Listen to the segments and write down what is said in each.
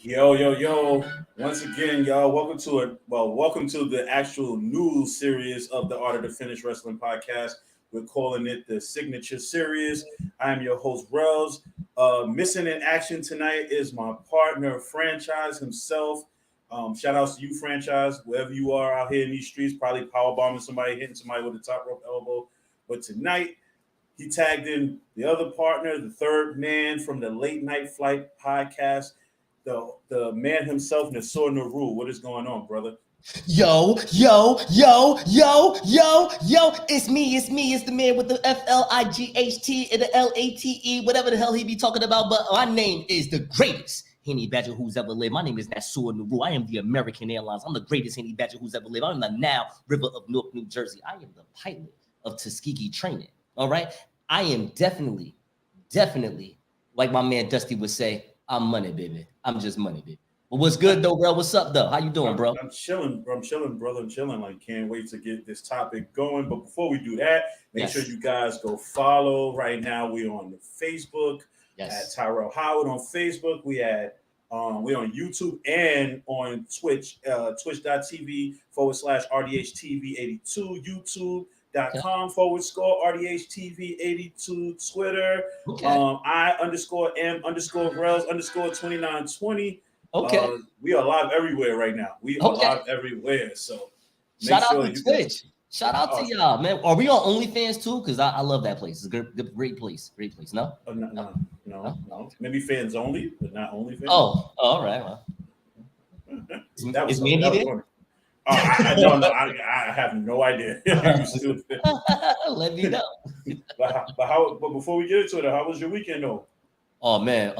Yo, yo, yo. Once again, y'all, welcome to the actual news series of the Art of the Finish Wrestling podcast. We're calling it the Signature Series. I am your host, Rels. Missing in action tonight is my partner, Franchise himself. Shout outs to you, Franchise, wherever you are out here in these streets, probably power bombing somebody, hitting somebody with a top rope elbow. But tonight, he tagged in the other partner, the third man from the Late Night Flight podcast, the man himself, Nassor. What is going on, brother? Yo. It's the man with the FLIGHT and the LATE, whatever the hell he be talking about. But my name is the greatest Henny Badger who's ever lived. My name is Nassor Naru. I am the American Airlines. I'm the greatest Henny Badger who's ever lived. I'm the now River of Newark, New Jersey. I am the pilot of Tuskegee training. All right. I am definitely, like my man Dusty would say, I'm money, baby. I'm just money, baby. But what's good though, bro? What's up though? How you doing, bro? I'm chilling, bro. I'm chilling, brother. I'm chilling. Like, can't wait to get this topic going. But before we do that, make sure you guys go follow. Right now, we're on the Facebook at Tyrell Howard on Facebook. We're on YouTube and on Twitch, twitch.tv/RDHTV82, youtube.com/RDHTV82, Twitter. Okay. I_am_Rels_2920. Okay. We are live everywhere right now. We are live everywhere. So shout out to Twitch. Shout out to y'all, man. Are we on OnlyFans too? Because I love that place. It's a great place. Great place. No? No. Maybe fans only, but not OnlyFans. Oh, all right. Well. Is Mandy there? I have no idea. Let me know. But before we get into it, how was your weekend though? Oh man.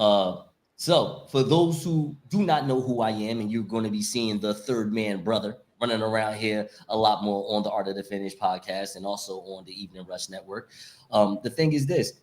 So for those who do not know who I am, and you're going to be seeing the third man brother running around here a lot more on the Art of the Finish podcast and also on the Evening Rush Network. The thing is this,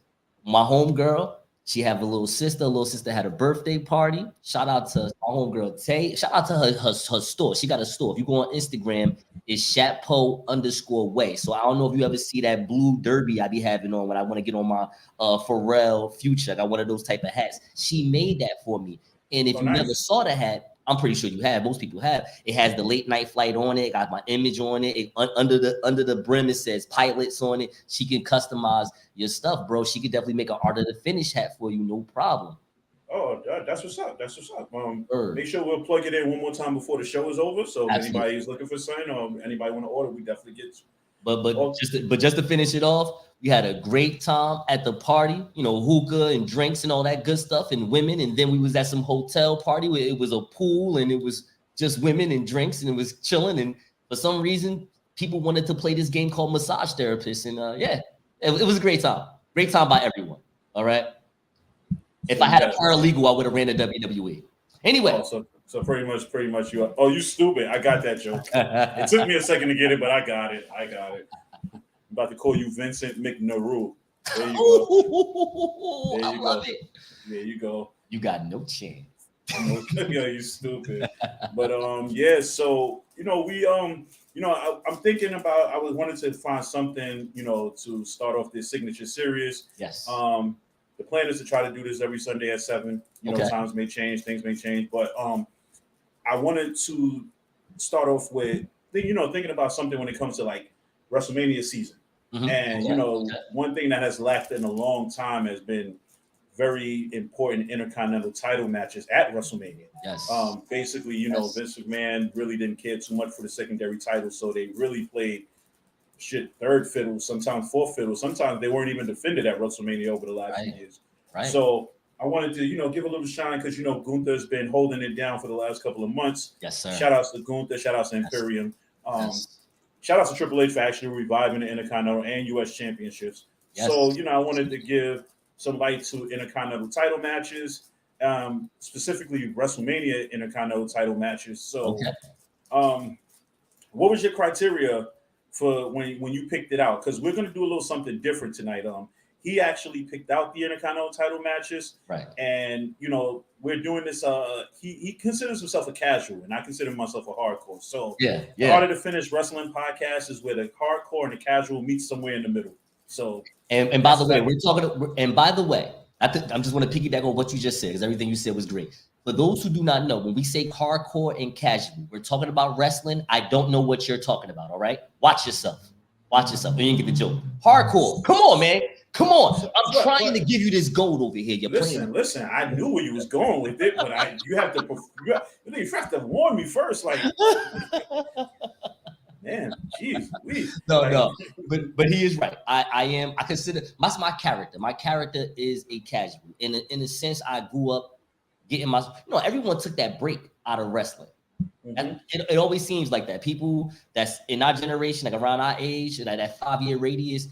my homegirl, she have a little sister. Little sister had a birthday party. Shout out to my homegirl Tay. Shout out to her store. She got a store. If you go on Instagram, it's Chapeau_way. So I don't know if you ever see that blue derby I be having on when I want to get on my Pharrell Future. I got one of those type of hats. She made that for me. And if you never saw the hat, I'm pretty sure you have. Most people have. It has the Late Night Flight on it. Got my image on it. Under the brim, it says pilots on it. She can customize your stuff, bro. She could definitely make an Art of the Finish hat for you, no problem. Oh, that's what's up. That's what's up. Make sure we'll plug it in one more time before the show is over. So if anybody is looking for something or anybody want to order, we definitely get you. But just to finish it off, we had a great time at the party, hookah and drinks and all that good stuff and women. And then we was at some hotel party where it was a pool and it was just women and drinks and it was chilling. And for some reason, people wanted to play this game called Massage Therapist. And it was a great time. Great time by everyone. All right. If I had a paralegal, I would have ran the WWE. Anyway. So pretty much you are. Oh, you stupid. I got that joke. It took me a second to get it, but I got it. I'm about to call you Vincent McNaru. There you go. I love it. There you go. You got no chance. Yeah, you stupid. But so I'm thinking about I wanted to find something, to start off this signature series. Yes. The plan is to try to do this every Sunday at 7. Times may change, things may change, but I wanted to start off with thinking about something when it comes to like WrestleMania season. Mm-hmm. And one thing that has lacked in a long time has been very important Intercontinental title matches at WrestleMania. Yes. Basically, Vince McMahon really didn't care too much for the secondary title, so they really played third fiddle, sometimes fourth fiddle. Sometimes they weren't even defended at WrestleMania over the last few years. Right. So I wanted to, give a little shine because, Gunther's been holding it down for the last couple of months. Yes, sir. Shout outs to Gunther. Shout outs to Imperium. Shout outs to Triple H for actually reviving the Intercontinental and U.S. championships. Yes. So, I wanted to give some light to Intercontinental title matches, specifically WrestleMania Intercontinental title matches. So, what was your criteria for when you picked it out? Because we're going to do a little something different tonight. He actually picked out the Intercontinental title matches. Right. And, we're doing this. He considers himself a casual, and I consider myself a hardcore. So, the Art of the Finish Wrestling podcast is where the hardcore and the casual meet somewhere in the middle. So, and by the way, we're talking. And by the way, I just want to piggyback on what you just said because everything you said was great. For those who do not know, when we say hardcore and casual, we're talking about wrestling. I don't know what you're talking about. All right, watch yourself. Watch yourself. You didn't get the joke. Hardcore. Come on, man. Come on. I'm trying to give you this gold over here. You're playing. Listen. I knew where you was going with it, but you have to warn me first. Like, man, jeez, No. But he is right. I consider my character. My character is a casual. In a sense, I grew up getting everyone took that break out of wrestling. Mm-hmm. It always seems like that. People that's in our generation, like around our age, that 5-year radius,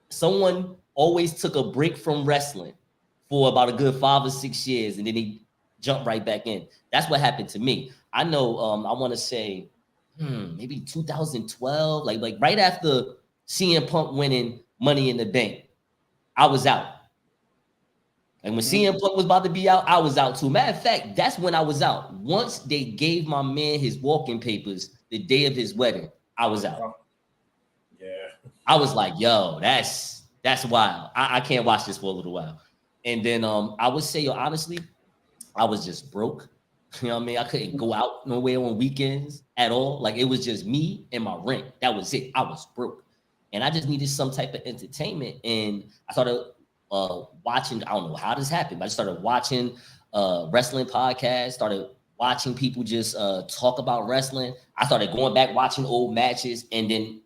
someone always took a break from wrestling for about a good 5 or 6 years, and then they jump right back in. That's what happened to me. I know. I want to say, maybe 2012, like right after CM Punk winning Money in the Bank, I was out. And when CM Punk was about to be out, I was out too. Matter of fact, that's when I was out. Once they gave my man his walking papers the day of his wedding, I was out. Yeah. I was like, yo, that's wild. I can't watch this for a little while. And then I would say, honestly, I was just broke. You know what I mean? I couldn't go out nowhere on weekends at all. Like, it was just me and my rent. That was it. I was broke. And I just needed some type of entertainment. And I started watching, I don't know how this happened, but I just started watching wrestling podcasts, started watching people just talk about wrestling. I started going back, watching old matches. And then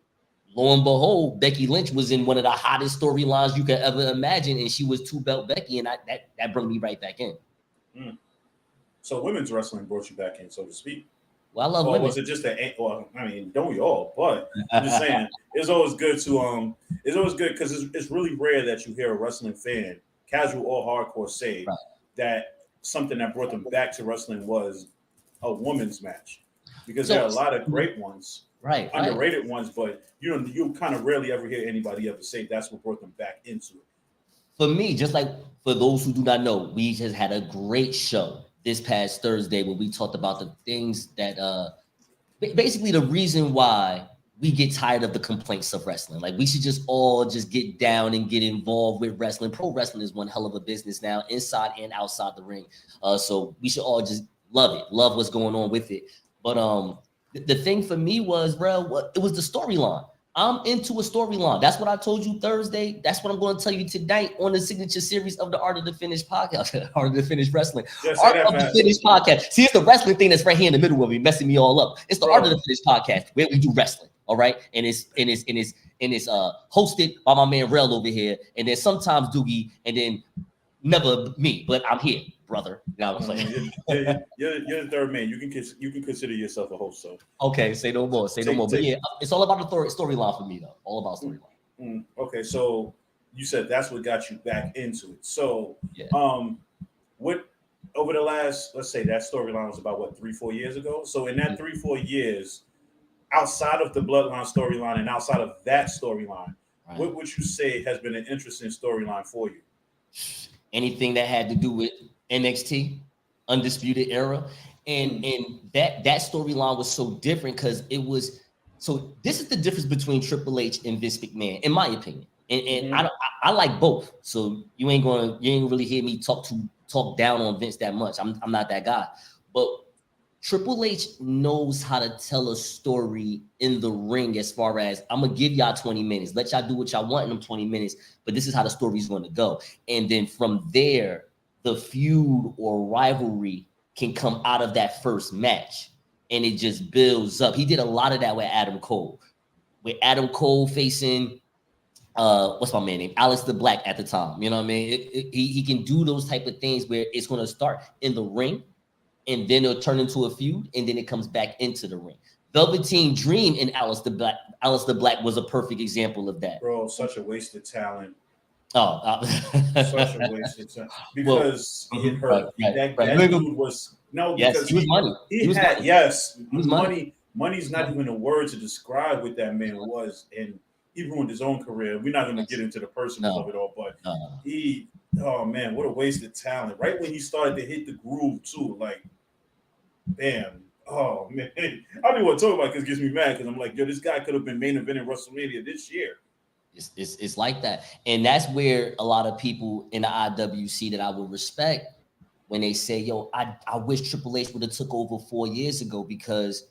lo and behold, Becky Lynch was in one of the hottest storylines you could ever imagine. And she was 2-belt Becky. And that brought me right back in. So women's wrestling brought you back in, so to speak. Well, I love women. Was it just don't we all? But I'm just saying, it's always good because it's really rare that you hear a wrestling fan, casual or hardcore, say that something that brought them back to wrestling was a women's match. Because there are a lot of great ones, underrated ones, but you kind of rarely ever hear anybody ever say that's what brought them back into it. For me, just like for those who do not know, we just had a great show this past Thursday where we talked about the things that basically the reason why we get tired of the complaints of wrestling. Like, we should just all just get down and get involved with wrestling. Pro wrestling is one hell of a business now, inside and outside the ring. So we should all just love it, love what's going on with it. But the thing for me was, bro, it was the storyline. I'm into a storyline. That's what I told you Thursday. That's what I'm going to tell you tonight on the signature series of the Art of the Finish podcast. Art of the Finish Wrestling. Art of the Finish podcast. See, it's the wrestling thing that's right here in the middle of me, messing me all up. It's the Art of the Finish podcast where we do wrestling. All right, and it's hosted by my man Rel over here, and then sometimes Doogie, and then never me, but I'm here, brother. You know what I'm saying? You're the third man. You can consider yourself a host. So okay, say no more. But yeah, it's all about the storyline for me, though. All about storyline. Okay, so you said that's what got you back into it. So, what over the last, let's say that storyline was about 3-4 years ago. So in that 3-4 years, outside of the Bloodline storyline and outside of that storyline, what would you say has been an interesting storyline for you? Anything that had to do with NXT, Undisputed Era, and that storyline was so different because it was. So this is the difference between Triple H and Vince McMahon, in my opinion. And I like both. So you ain't really hear me talk down on Vince that much. I'm not that guy. But Triple H knows how to tell a story in the ring as far as, I'm going to give y'all 20 minutes. Let y'all do what y'all want in them 20 minutes, but this is how the story's going to go. And then from there, the feud or rivalry can come out of that first match, and it just builds up. He did a lot of that with Adam Cole. With Adam Cole facing, what's my man name? Aleister Black at the time. You know what I mean? He can do those type of things where it's going to start in the ring, and then it'll turn into a feud, and then it comes back into the ring. Velveteen Dream and Aleister Black was a perfect example of that. Bro, such a wasted talent. Such a wasted talent. Because it hurt. That dude was because he was money. He was money. Money's not even a word to describe what that man was, and he ruined his own career. We're not going to get into the personal of it all, but oh man, what a wasted talent. Right when he started to hit the groove too, like, damn. Oh man, I don't even want to talk about it because it gets me mad because I'm like, yo, this guy could have been main eventing WrestleMania this year. It's like that, and that's where a lot of people in the IWC that I would respect when they say, yo, I wish Triple H would have took over 4 years ago, because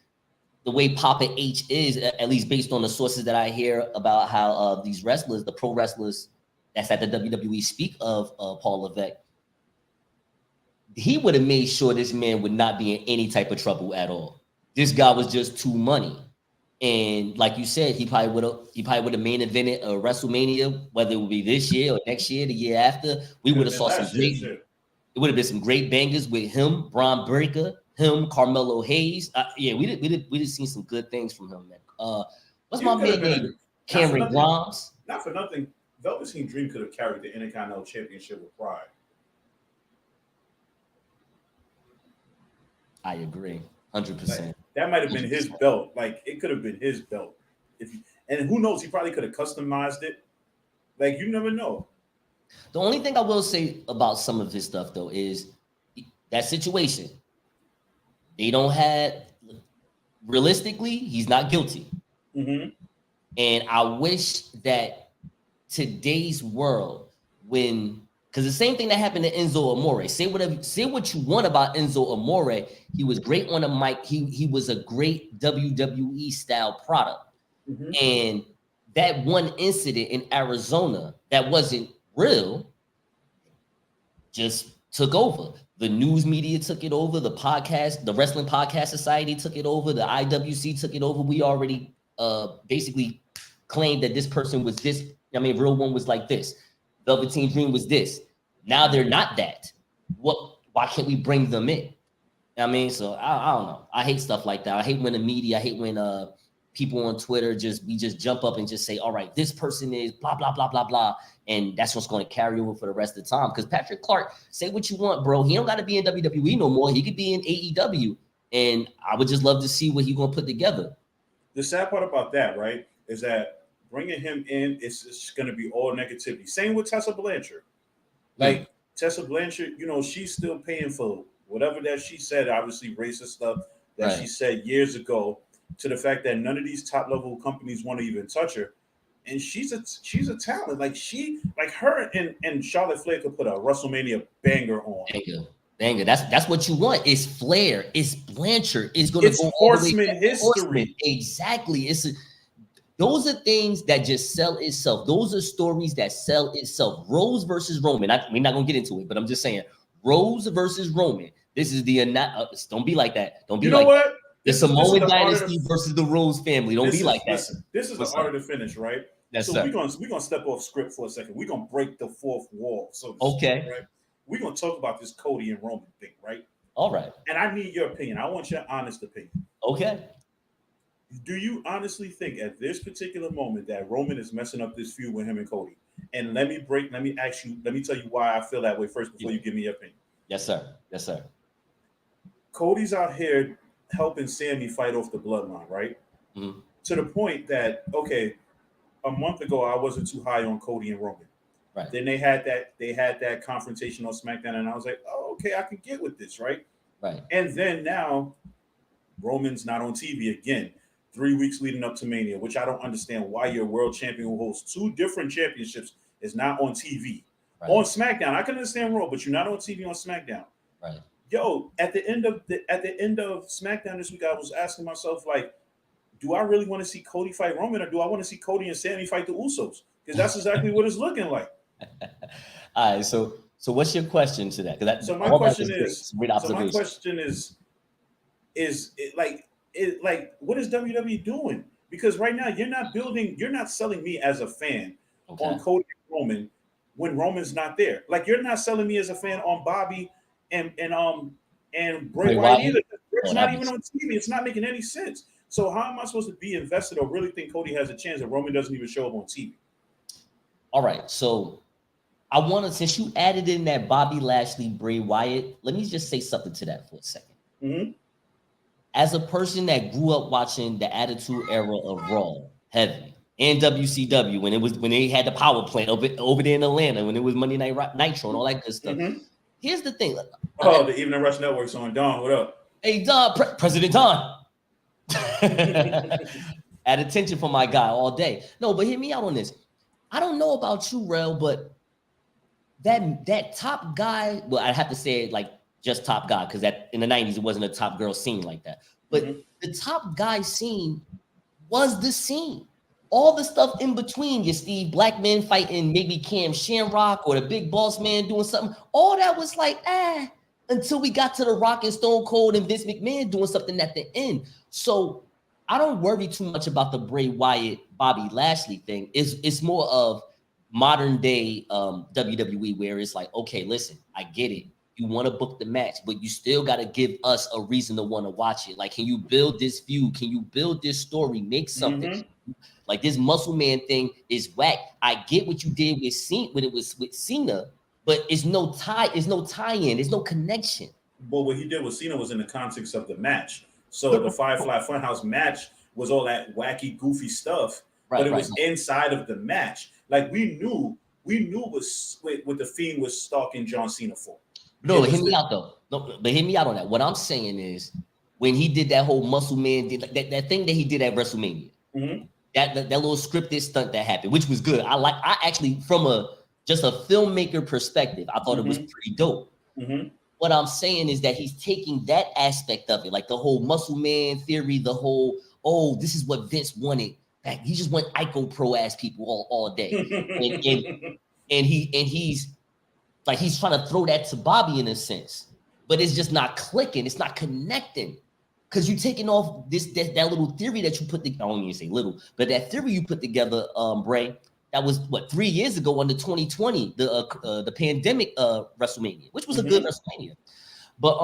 the way Papa H is, at least based on the sources that I hear about how these wrestlers, the pro wrestlers that's at the WWE speak of Paul Levesque, he would have made sure this man would not be in any type of trouble at all. This guy was just too money. And like you said, he probably would have main evented a WrestleMania, whether it would be this year or next year, the year after. We would have saw some great. It would have been some great bangers with him, Braun Breaker, him, Carmelo Hayes. Yeah, we did seen some good things from him, man. What's my man name? Cameron Grimes. Not for nothing, Velveteen Dream could have carried the Intercontinental Championship with pride. I agree, 100%. That might have been his belt. Like, it could have been his belt. And who knows? He probably could have customized it. Like, you never know. The only thing I will say about some of his stuff, though, is that situation. They don't have, realistically, he's not guilty. Mm-hmm. And I wish that today's world, because the same thing that happened to Enzo Amore. Say what you want about Enzo Amore. He was great on the mic. He was a great WWE style product. Mm-hmm. And that one incident in Arizona that wasn't real just took over. The news media took it over. The podcast, the Wrestling Podcast Society took it over. The IWC took it over. We already basically claimed that this person was this. I mean, Real One was like this. Velveteen Dream was this. Now they're not that. Why can't we bring them in? I mean, so I don't know. I hate stuff like that. I hate when the media, I hate when people on Twitter we just jump up and just say, all right, this person is blah, blah, blah, blah, blah. And that's what's going to carry over for the rest of the time. Because Patrick Clark, say what you want, bro. He don't got to be in WWE no more. He could be in AEW. And I would just love to see what he's going to put together. The sad part about that, right, is that bringing him in, it's going to be all negativity. Same with Tessa Blanchard. Like, Tessa Blanchard, she's still paying for whatever that she said, obviously racist stuff that she said years ago, to the fact that none of these top level companies want to even touch her. And she's a talent. Like her and Charlotte Flair could put a WrestleMania banger on. Banger. That's what you want. It's Flair. It's Blanchard. It's going to go Horseman history. Exactly. Those are things that just sell itself. Those are stories that sell itself. Rose versus Roman. We're not going to get into it, but I'm just saying, Rose versus Roman. This is don't be like that. Don't be like what? That. The Samoan dynasty versus the Rose family. Don't be like that. Listen, this is the art of the finish, right? Yes, so sir. We're gonna step off script for a second. We're gonna break the fourth wall. So okay, right? We're gonna talk about this Cody and Roman thing, right? All right. And I need your opinion. I want your honest opinion. Okay. Do you honestly think at this particular moment that Roman is messing up this feud with him and Cody? And let me tell you why I feel that way first before you give me your opinion. Yes, sir. Yes, sir. Cody's out here helping Sammy fight off the bloodline, right? Mm-hmm. To the point that, okay, a month ago I wasn't too high on Cody and Roman. Right. Then they had that confrontation on SmackDown, and I was like, oh, okay, I can get with this, right? Right. And then now Roman's not on TV again, 3 weeks leading up to Mania, which I don't understand why your world champion who holds 2 different championships is not on TV. Right. On SmackDown, I can understand Raw, but you're not on TV on SmackDown. Right. Yo, at the end of SmackDown this week, I was asking myself, like, do I really want to see Cody fight Roman, or do I want to see Cody and Sammy fight the Usos? Because that's exactly what it's looking like. All right, so what's your question to that? So my question is, what is WWE doing? Because right now you're not selling me as a fan on Cody and Roman when Roman's not there. Like, you're not selling me as a fan on Bobby and Bray Wyatt either. It's not even on TV. It's not making any sense. So how am I supposed to be invested or really think Cody has a chance if Roman doesn't even show up on TV? All right, so I want to, since you added in that Bobby Lashley, Bray Wyatt, let me just say something to that for a second. Mm-hmm. As a person that grew up watching the Attitude Era of Raw, heavy, and WCW, when they had the power plant over there in Atlanta, when it was Monday Night Nitro and all that good stuff. Mm-hmm. Here's the thing. The Evening Rush Network's on. Don, what up? Hey, Don, President Don. At attention for my guy all day. No, but hear me out on this. I don't know about you, Rel, but that top guy, well, I have to say it like just top guy, because in the 90s, it wasn't a top girl scene like that. But the top guy scene was the scene. All the stuff in between, your Steve Blackman fighting maybe Cam Shamrock or the Big Boss Man doing something, all that was like, until we got to The Rock and Stone Cold and Vince McMahon doing something at the end. So I don't worry too much about the Bray Wyatt, Bobby Lashley thing. It's more of modern day WWE, where it's like, okay, listen, I get it. You want to book the match, but you still got to give us a reason to want to watch it. Like, can you build this feud? Can you build this story? Make something. Like, this Muscle Man thing is whack. I get what you did with Cena when it was with Cena, but it's no tie-in, there's no connection. But what he did with Cena was in the context of the match. So the Firefly Funhouse match was all that wacky, goofy stuff, but it was inside of the match. Like, we knew what the Fiend was stalking John Cena for. No, hear me out though. No, but hear me out on that. What I'm saying is, when he did that whole Muscle Man, that thing that he did at WrestleMania, that little scripted stunt that happened, which was good. I actually, from just a filmmaker perspective, I thought it was pretty dope. What I'm saying is that he's taking that aspect of it, like the whole Muscle Man theory, the whole, this is what Vince wanted. Like, he just want Ico Pro ass people all day, and he's like, he's trying to throw that to Bobby in a sense, but it's just not clicking. It's not connecting, because you're taking off that little theory that you put together. I don't even say little, but that theory you put together, Bray. That was 3 years ago on the 2020, the pandemic WrestleMania, which was a good WrestleMania. But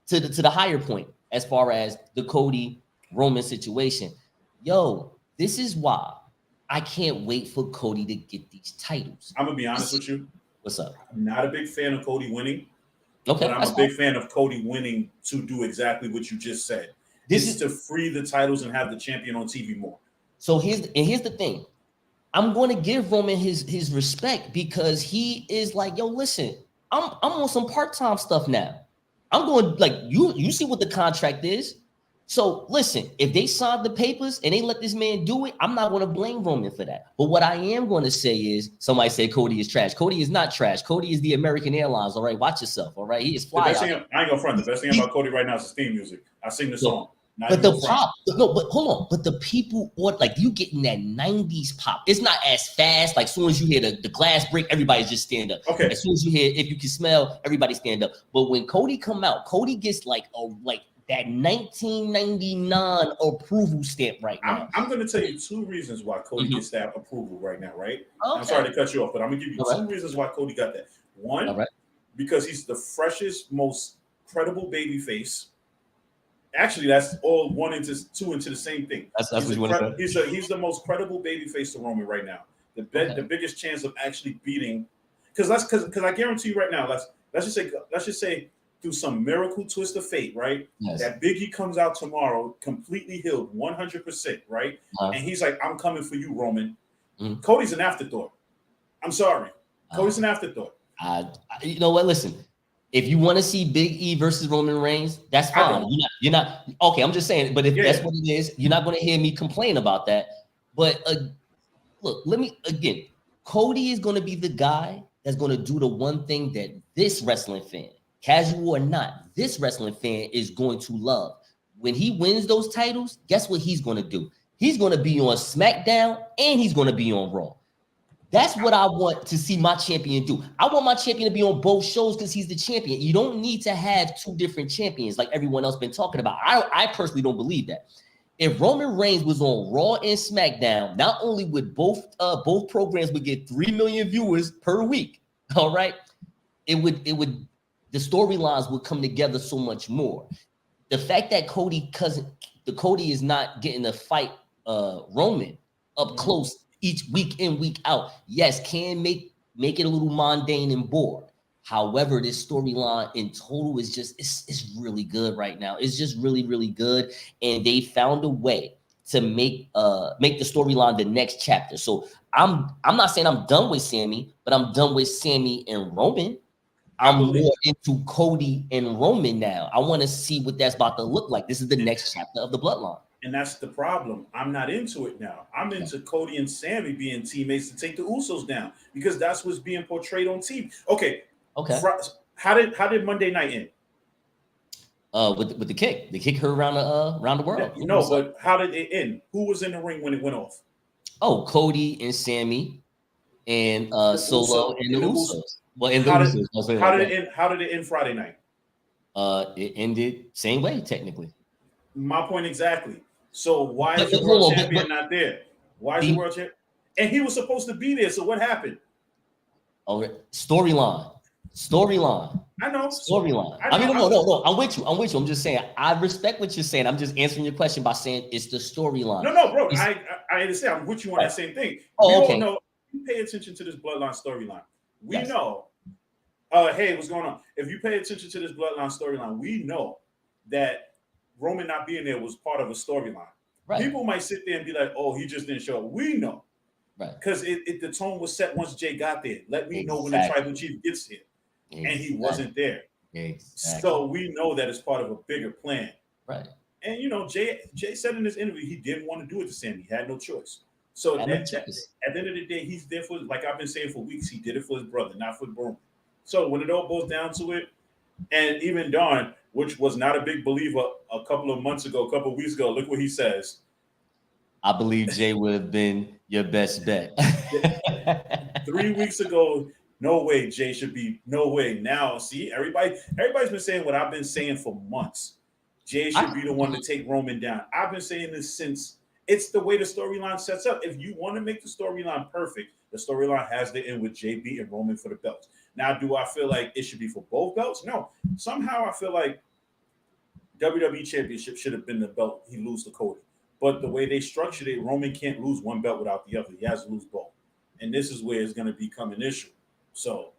to the higher point, as far as the Cody Roman situation, this is why I can't wait for Cody to get these titles. I'm gonna be honest with you. What's up? I'm not a big fan of Cody winning. Okay, but I'm a big fan of Cody winning to do exactly what you just said. This is to free the titles and have the champion on TV more. So here's the thing. I'm going to give Roman his respect, because he is like, listen, I'm on some part-time stuff now. I'm going, like, you see what the contract is. So listen, if they signed the papers and they let this man do it, I'm not going to blame Roman for that. But what I am going to say is, somebody say Cody is trash. Cody is not trash. Cody is the American Airlines. All right, watch yourself. All right, he is fly. I ain't gonna front. The best thing about Cody right now is his theme music. I sing the song. But the pop, but hold on. But the people, you getting that 90s pop. It's not as fast. Like, as soon as you hear the glass break, everybody's just stand up. Okay. As soon as you hear If You Can Smell, everybody stand up. But when Cody come out, Cody gets like that 1999 approval stamp right now. I'm going to tell you 2 reasons why Cody gets that approval right now, right? Okay. I'm sorry to cut you off, but I'm going to give you 2 reasons why Cody got that. One, because he's the freshest, most credible baby face. Actually, that's all 1 into 2 into the same thing. That's what you want to say. He's the most credible baby face to Roman right now. The biggest chance of actually beating, because I guarantee you right now, let's just say through some miracle twist of fate, right? Yes. That Biggie comes out tomorrow completely healed, 100%, right? And he's like, I'm coming for you, Roman. Cody's an afterthought. I'm sorry. Cody's an afterthought. You know what? Listen, if you want to see Big E versus Roman Reigns, that's fine. You're not okay. I'm just saying, but if that's what it is, you're not going to hear me complain about that. But look, Cody is going to be the guy that's going to do the one thing that this wrestling fan, casual or not, this wrestling fan is going to love. When he wins those titles, guess what he's going to do? He's going to be on SmackDown and he's going to be on Raw. That's what I want to see my champion do. I want my champion to be on both shows because he's the champion. You don't need to have 2 different champions like everyone else been talking about. I personally don't believe that. If Roman Reigns was on Raw and SmackDown, not only would both programs would get 3 million viewers per week, all right, it would the storylines would come together so much more. The fact that Cody is not getting to fight Roman up close each week in, week out, yes, can make it a little mundane and bored. However, this storyline in total is just it's really good right now. It's just really, really good. And they found a way to make the storyline the next chapter. So I'm not saying I'm done with Sammy, but I'm done with Sammy and Roman. I'm more into Cody and Roman now. I want to see what that's about to look like. This is the next chapter of the bloodline. And that's the problem. I'm not into it now. I'm into Cody and Sammy being teammates to take the Usos down because that's what's being portrayed on TV. Okay. How did Monday night end? With the kick. The kick her around the world. No, but how did it end? Who was in the ring when it went off? Oh, Cody and Sammy and Solo and the Usos. Well, in the Usos. I'll say how like did that. it end? How did it end Friday night? It ended same way technically. My point exactly. So why is the world champion not there? Why is the world champion? And he was supposed to be there. So what happened? Oh, storyline. I know. Storyline. I mean, no. I'm with you. I'm just saying. I respect what you're saying. I'm just answering your question by saying it's the storyline. No, bro. I understand. I'm with you on that same thing. Oh, we okay. All know. You pay attention to this bloodline storyline. We know. Hey, what's going on? If you pay attention to this bloodline storyline, we know that Roman not being there was part of a storyline. Right. People might sit there and be like, "Oh, he just didn't show up." We know, right? Because the tone was set once Jay got there. Let me know when the tribal chief gets here, and he wasn't there. Exactly. So we know that it's part of a bigger plan, right? And Jay said in this interview he didn't want to do it to Sammy. He had no choice. So at the end of the day, he's there for, like I've been saying for weeks, he did it for his brother, not for Roman. So when it all boils down to it, and even Don, which was not a big believer a couple of weeks ago, look what he says. I believe Jay would have been your best bet. 3 weeks ago, no way Jay should be, no way. Now, see, everybody's been saying what I've been saying for months. Jay should be the one to take Roman down. I've been saying this since. It's the way the storyline sets up. If you want to make the storyline perfect, the storyline has to end with Jay beating Roman for the belts. Now, do I feel like it should be for both belts? No. Somehow I feel like WWE Championship should have been the belt he lose to Cody. But the way they structured it, Roman can't lose one belt without the other. He has to lose both. And this is where it's going to become an issue. So,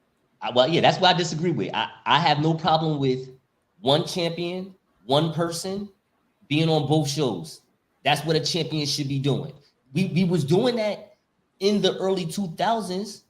well, yeah, that's what I disagree with. I have no problem with one champion, one person being on both shows. That's what a champion should be doing. We was doing that in the early 2000s,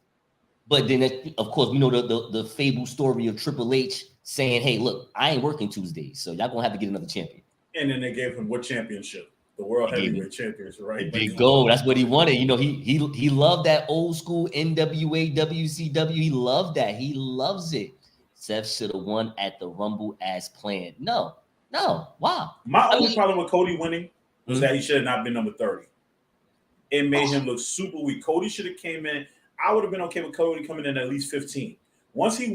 but then of course we know the fable story of Triple H saying, "Hey, look, I ain't working Tuesdays, so y'all gonna have to get another champion." And then they gave him what championship? The World Heavyweight Championship, right? Big goal. That's what he wanted. He loved that old school NWA, WCW. He loved that. He loves it. Seth should have won at the Rumble as planned. No. Wow. My only problem with Cody winning was that he should have not been number 30. It made him look super weak. Cody should have came in. I would have been okay with Cody coming in at least 15. Once he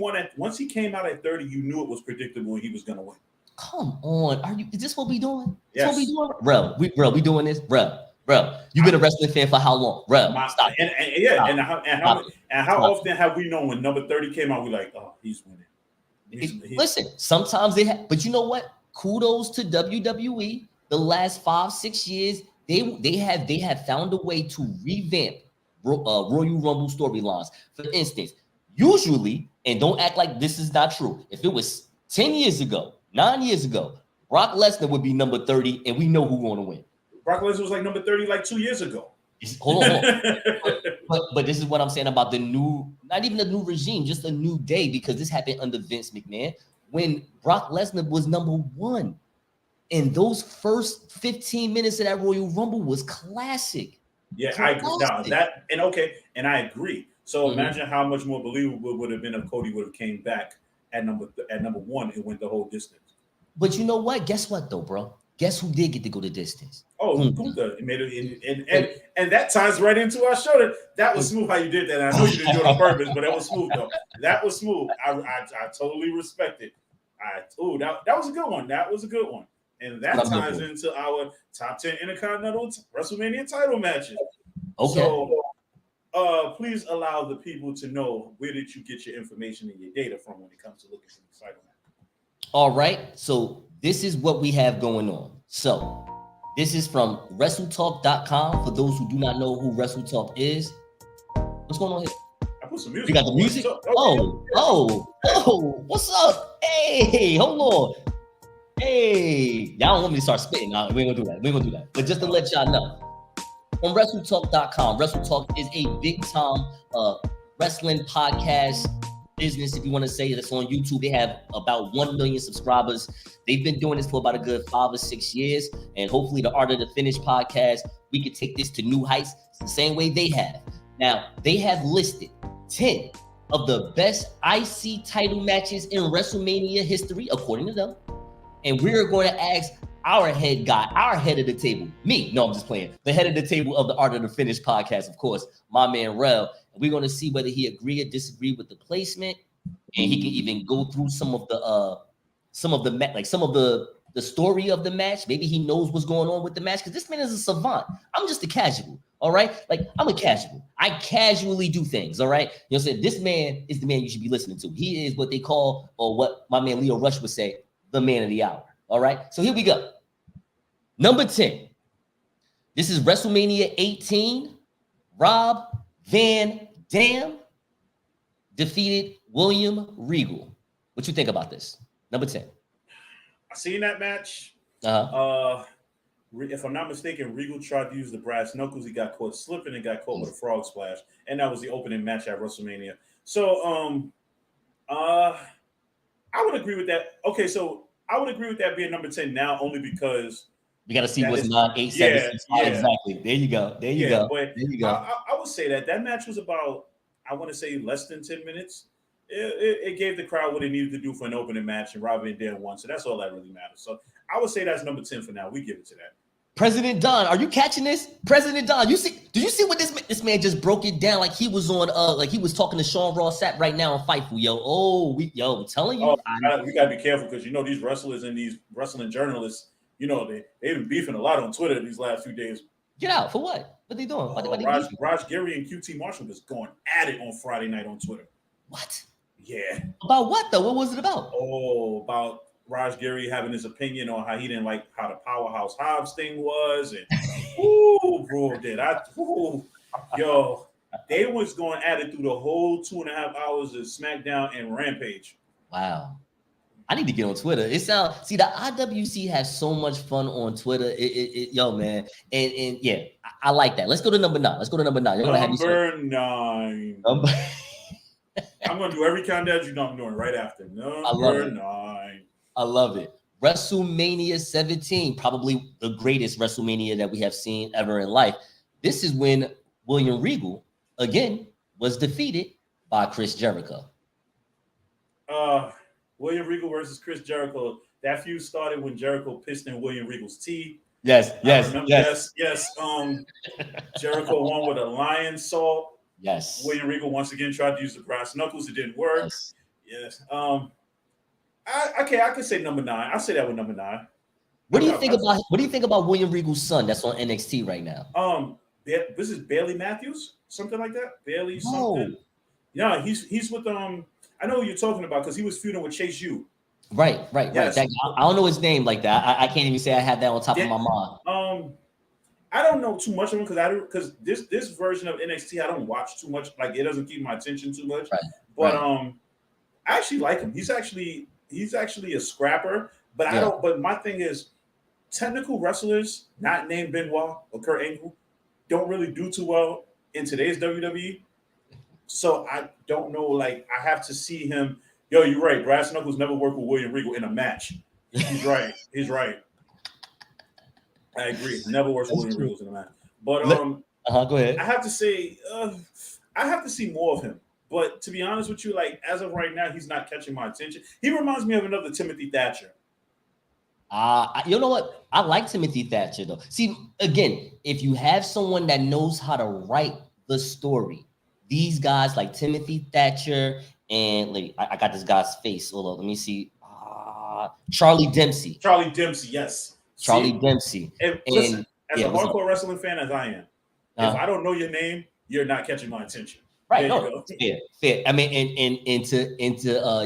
came out at 30, you knew it was predictable he was going to win. Come on, is this what we doing? Yes. This what we doing, bro. We doing this, bro. You've been a wrestling fan for how long, bro? Stop. How often have we known when number 30 came out, we like, oh, he's winning. Listen, sometimes but you know what? Kudos to WWE. The last 5-6 years, they have found a way to revamp Royal Rumble storylines. For instance, usually, and don't act like this is not true. If it was 10 years ago, 9 years ago, Brock Lesnar would be number 30, and we know who's going to win. Brock Lesnar was like number 30 like 2 years ago. Hold on. but this is what I'm saying about the new, not even a new regime, just a new day, because this happened under Vince McMahon when Brock Lesnar was number 1. And those first 15 minutes of that Royal Rumble was classic. Yeah, classic. I agree. Now and I agree. So imagine how much more believable it would have been if Cody would have came back at number 1 and went the whole distance. But you know what? Guess what though, bro? Guess who did get to go the distance? Oh, Gunther made it, and that ties right into our show. That was smooth how you did that. And I know you didn't do it on purpose, but that was smooth though. That was smooth. I totally respect it. That was a good one. That was a good one. And that ties into our top 10 Intercontinental WrestleMania title matches. Okay. So, please allow the people to know, where did you get your information and your data from when it comes to looking for the title match? All right. So this is what we have going on. So this is from WrestleTalk.com. For those who do not know who WrestleTalk is, what's going on here? I put some music. You got the music? Oh, what's up? Hey, hold on. Hey, y'all don't want me to start spitting. No, we ain't gonna do that. But just to let y'all know, on WrestleTalk.com, WrestleTalk is a big time wrestling podcast business, if you want to say. That's on YouTube. They have about 1 million subscribers. They've been doing this for about a good 5 or 6 years. And hopefully the Art of the Finish podcast, we can take this to new heights the same way they have. Now, they have listed 10 of the best IC title matches in WrestleMania history, according to them. and we're going to ask our head guy, our head of the table, me. No, I'm just playing. The head of the table of the Art of the Finish podcast, of course, my man Rel. And we're going to see whether he agree or disagree with the placement, and he can even go through some of the story of the match. Maybe he knows what's going on with the match because this man is a savant. I'm just a casual. All right, like I'm a casual. I casually do things. All right, you know what I'm saying? This man is the man you should be listening to. He is what they call, or what my man Leo Rush would say, the man of the hour. All right, so here we go. Number 10. This is WrestleMania 18. Rob Van Dam defeated William Regal. What you think about this? Number 10. I seen that match. If I'm not mistaken, Regal tried to use the brass knuckles. He got caught slipping and got caught with a frog splash, and that was the opening match at WrestleMania. So, I would agree with that. Okay, so I would agree with that being number 10 now, only because we got to see what's 9, 8, 7, 6, 5. Exactly. There you go. There you go. But there you go. I would say that match was about, I want to say, less than 10 minutes. It gave the crowd what they needed to do for an opening match, and Rob Van Dam won. So that's all that really matters. So I would say that's number 10 for now. We give it to that. President Don, are you catching this? President Don, do you see what this man just broke it down like he was on like he was talking to Sean Ross Sapp right now on Fightful, I'm telling you. We gotta be careful because these wrestlers and these wrestling journalists, they've been beefing a lot on Twitter these last few days. Get out for what? What they doing? Raj Gary and QT Marshall was going at it on Friday night on Twitter. What? Yeah. About what though? What was it about? Oh, about Raj Gary having his opinion on how he didn't like how the Powerhouse Hobbs thing was, and they was going at it through the whole 2.5 hours of SmackDown and Rampage. Wow. I need to get on Twitter. The IWC has so much fun on Twitter. Man. And yeah, I like that. Let's go to number 9. You're gonna have number 9. I'm gonna do every countdown I'm doing right after. Number 9. I love it. WrestleMania 17, probably the greatest WrestleMania that we have seen ever in life. This is when William Regal, again, was defeated by Chris Jericho. William Regal versus Chris Jericho. That feud started when Jericho pissed in William Regal's tea. Yes. Jericho won with a lion salt. Yes. William Regal once again tried to use the brass knuckles. It didn't work. Yes. I could say number 9. I'll say that with number 9. What do you think about William Regal's son that's on NXT right now? This is Bailey Matthews, something like that. Bailey something. Yeah, he's with I know who you're talking about because he was feuding with Chase U. Right. Yes. I don't know his name like that. I can't even say I had that on top of my mind. I don't know too much of him because this version of NXT I don't watch too much. Like it doesn't keep my attention too much. Right. But I actually like him. He's actually a scrapper. But I don't. But my thing is, technical wrestlers not named Benoit or Kurt Angle don't really do too well in today's WWE. So I don't know. Like I have to see him. Yo, you're right. Brass knuckles never work with William Regal in a match. He's right. I agree. Never works with William Regal in a match. But go ahead. I have to say, I have to see more of him. But to be honest with you, like as of right now, he's not catching my attention. He reminds me of another Timothy Thatcher. You know what? I like Timothy Thatcher though. See, again, if you have someone that knows how to write the story, these guys like Timothy Thatcher and I got this guy's face. Hold on, let me see. Charlie Dempsey. Yes. Charlie Dempsey. Listen, as a hardcore wrestling fan as I am, if I don't know your name, you're not catching my attention. Right. No, fair. I mean, into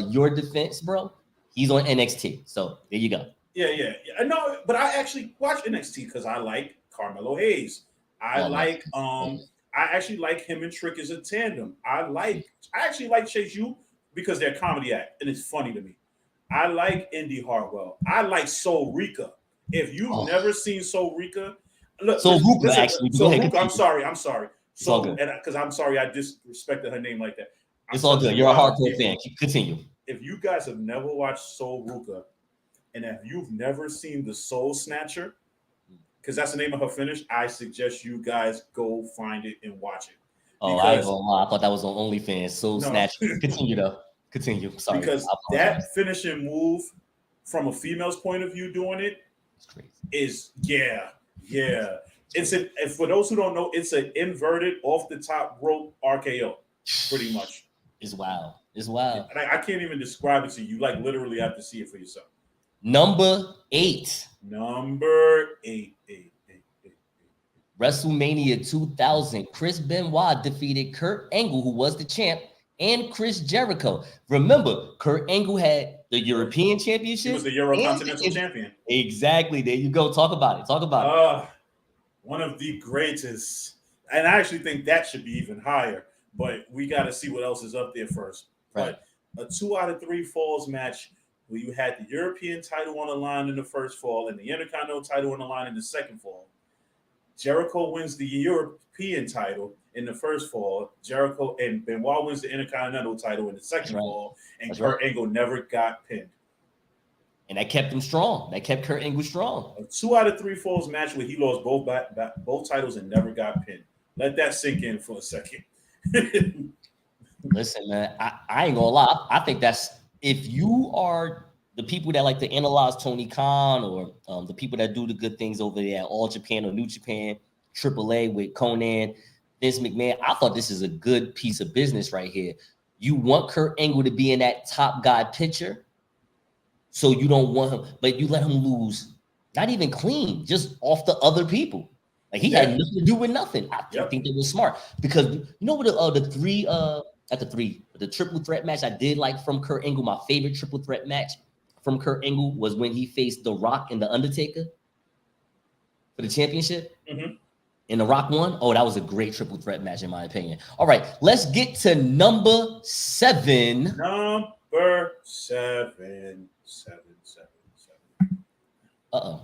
your defense, bro, he's on NXT. So there you go. Yeah. No, but I actually watch NXT because I like Carmelo Hayes. I actually like him and Trick as a tandem. I actually like Chase U because they're a comedy act and it's funny to me. I like Indy Hartwell. I like Soul Rika. If you've never seen Soul Rika, look. Soul Rika, actually. I'm sorry. So, because I'm sorry I disrespected her name like that. It's all good. You're a hardcore fan. Continue. If you guys have never watched Soul Rika, and if you've never seen the Soul Snatcher, because that's the name of her finish, I suggest you guys go find it and watch it. I ain't gonna lie. I thought that was on OnlyFans. Soul Snatcher. Continue though. Continue. Sorry. Because that finishing move from a female's point of view doing it It's crazy. is yeah. And for those who don't know, it's an inverted off the top rope RKO, pretty much. It's wild. It's wild. I can't even describe it to you. Like literally have to see it for yourself. Number 8. Number eight. WrestleMania 2000. Chris Benoit defeated Kurt Angle, who was the champ, and Chris Jericho. Remember, Kurt Angle had the European Championship. He was the Eurocontinental champion. Exactly. There you go. Talk about it. Talk about it. One of the greatest. And I actually think that should be even higher. But we got to see what else is up there first. Right. But a 2 out of 3 falls match where you had the European title on the line in the first fall and the Intercontinental title on the line in the second fall. Jericho wins the European title in the first fall. Jericho and Benoit wins the Intercontinental title in the second fall. And Kurt Angle never got pinned. And that kept him strong. That kept Kurt Angle strong. A 2 out of 3 falls match where he lost both titles and never got pinned. Let that sink in for a second. Listen, man, I ain't gonna lie. I think that's, if you are the people that like to analyze Tony Khan or the people that do the good things over there at All Japan or New Japan, AAA with Conan, Vince McMahon, I thought this is a good piece of business right here. You want Kurt Angle to be in that top guy picture, so you don't want him, but you let him lose, not even clean, just off the other people. Like he had nothing to do with nothing. I think that was smart, because you know what the triple threat match I did like from Kurt Angle. My favorite triple threat match from Kurt Angle was when he faced The Rock and The Undertaker for the championship. Mm-hmm. And The Rock won. Oh, that was a great triple threat match in my opinion. All right, let's get to number 7. Number 7. Uh-oh.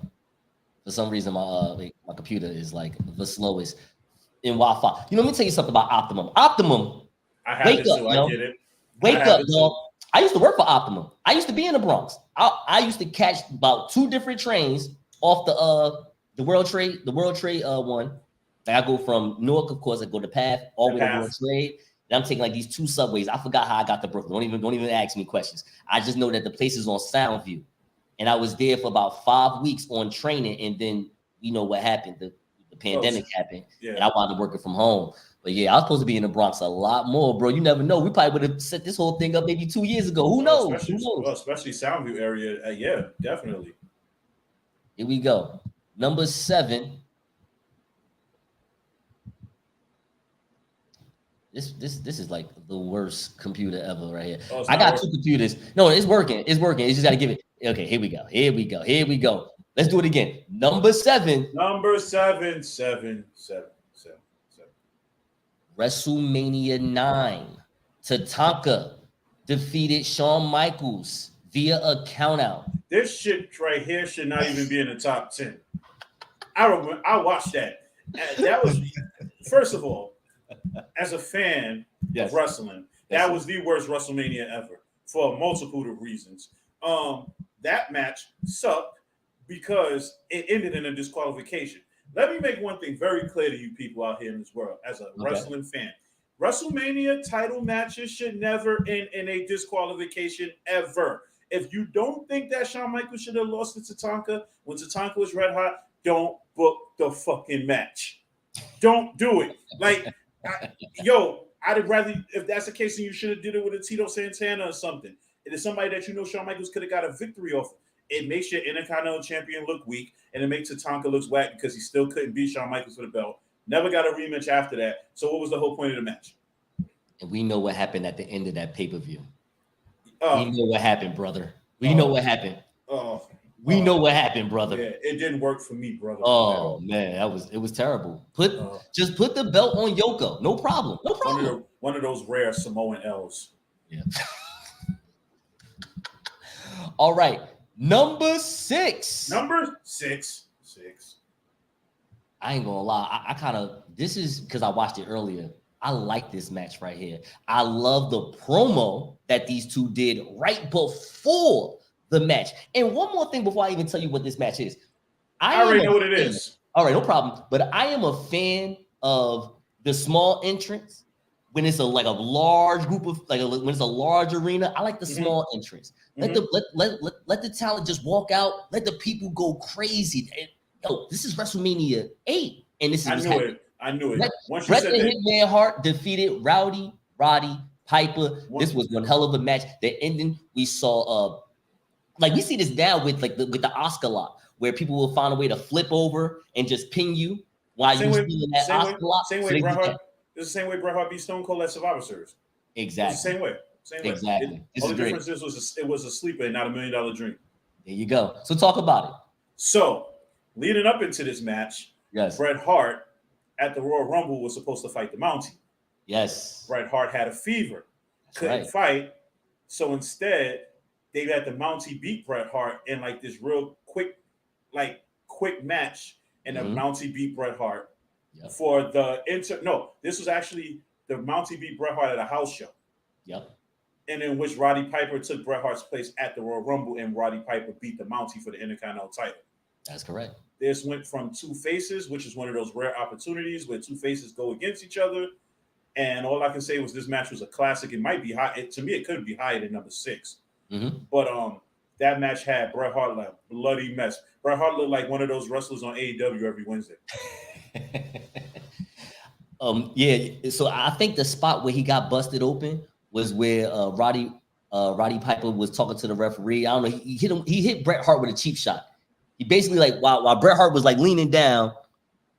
For some reason, my computer is like the slowest in Wi-Fi. Let me tell you something about Optimum. Optimum, I have it too. I get it. Wake up, dog. I used to work for Optimum. I used to be in the Bronx. I used to catch about 2 different trains off the World Trade one. Like I go from Newark, of course. I go to Path all the way to World Trade. And I'm taking like these 2 subways. I forgot how I got to Brooklyn. Don't even ask me questions. I just know that the place is on Soundview. And I was there for about 5 weeks on training, and then you know what happened? The pandemic happened, and I wound up working from home. But yeah, I was supposed to be in the Bronx a lot more, bro. You never know. We probably would have set this whole thing up maybe 2 years ago. Who knows? Especially Soundview area. Yeah, definitely. Here we go. Number 7. This is like the worst computer ever right here. I got 2 computers. No, it's working. It's just got to give it. Okay, here we go. Let's do it again. Number 7. Number 7. WrestleMania 9. Tatanka defeated Shawn Michaels via a countout. This shit right here should not even be in the top 10. I watched that. That was, first of all, as a fan of wrestling, that was the worst WrestleMania ever for a multitude of reasons. That match sucked because it ended in a disqualification. Let me make one thing very clear to you people out here in this world as a wrestling fan. WrestleMania title matches should never end in a disqualification ever. If you don't think that Shawn Michaels should have lost to Tatanka when Tatanka was red hot, don't book the fucking match. Don't do it. Like, I'd rather, if that's the case, then you should have did it with a Tito Santana or something. It is somebody that you know Shawn Michaels could have got a victory off. It makes your Intercontinental champion look weak, and it makes Tatanka look whack because he still couldn't beat Shawn Michaels for the belt. Never got a rematch after that. So what was the whole point of the match? And we know what happened at the end of that pay-per-view. We know what happened, brother. We know what happened. We know what happened, brother. Yeah, it didn't work for me, brother. Oh man, it was terrible. Just put the belt on Yoko. No problem. One of those rare Samoan L's. Yeah. All right. Number 6. Number 6. I ain't gonna lie. I kind of, this is because I watched it earlier. I like this match right here. I love the promo that these 2 did right before the match. And one more thing before I even tell you what this match is. I already know what it is. All right, no problem. But I am a fan of the small entrance when it's like a large group of when it's a large arena, I like the small entrance. Let the talent just walk out. Let the people go crazy. Yo, this is WrestleMania 8, and this is what's happening. I knew it. Once you Bret said the that, Hitman Hart defeated Roddy Piper. This was one hell of a match. The ending, we saw like we see this now with the Oscar lock, where people will find a way to flip over and just pin you while you're stealing that Oscar lock. Same way Bret Hart. It's the same way Bret Hart beat Stone Cold at Survivor Series. Exactly. It's the same way. Exactly. Only difference is it was a sleeper and not $1 million dream. There you go. So talk about it. So leading up into this match, yes, Bret Hart at the Royal Rumble was supposed to fight the Mountie. Yes. Bret Hart had a fever. Couldn't fight. So instead, they let the Mountie beat Bret Hart in like this real quick match. And the Mountie beat Bret Hart for the this was actually the Mountie beat Bret Hart at a house show. Yep. And in which Roddy Piper took Bret Hart's place at the Royal Rumble, and Roddy Piper beat the Mountie for the Intercontinental title. That's correct. This went from two faces, which is one of those rare opportunities where two faces go against each other. And all I can say was this match was a classic. It might be high. To me, it could be higher than number 6. But that match had Bret Hart like bloody mess. Bret Hart looked like one of those wrestlers on AEW every Wednesday. Yeah. So I think the spot where he got busted open was where Roddy Piper was talking to the referee. I don't know. He hit Bret Hart with a cheap shot. He basically while Bret Hart was leaning down,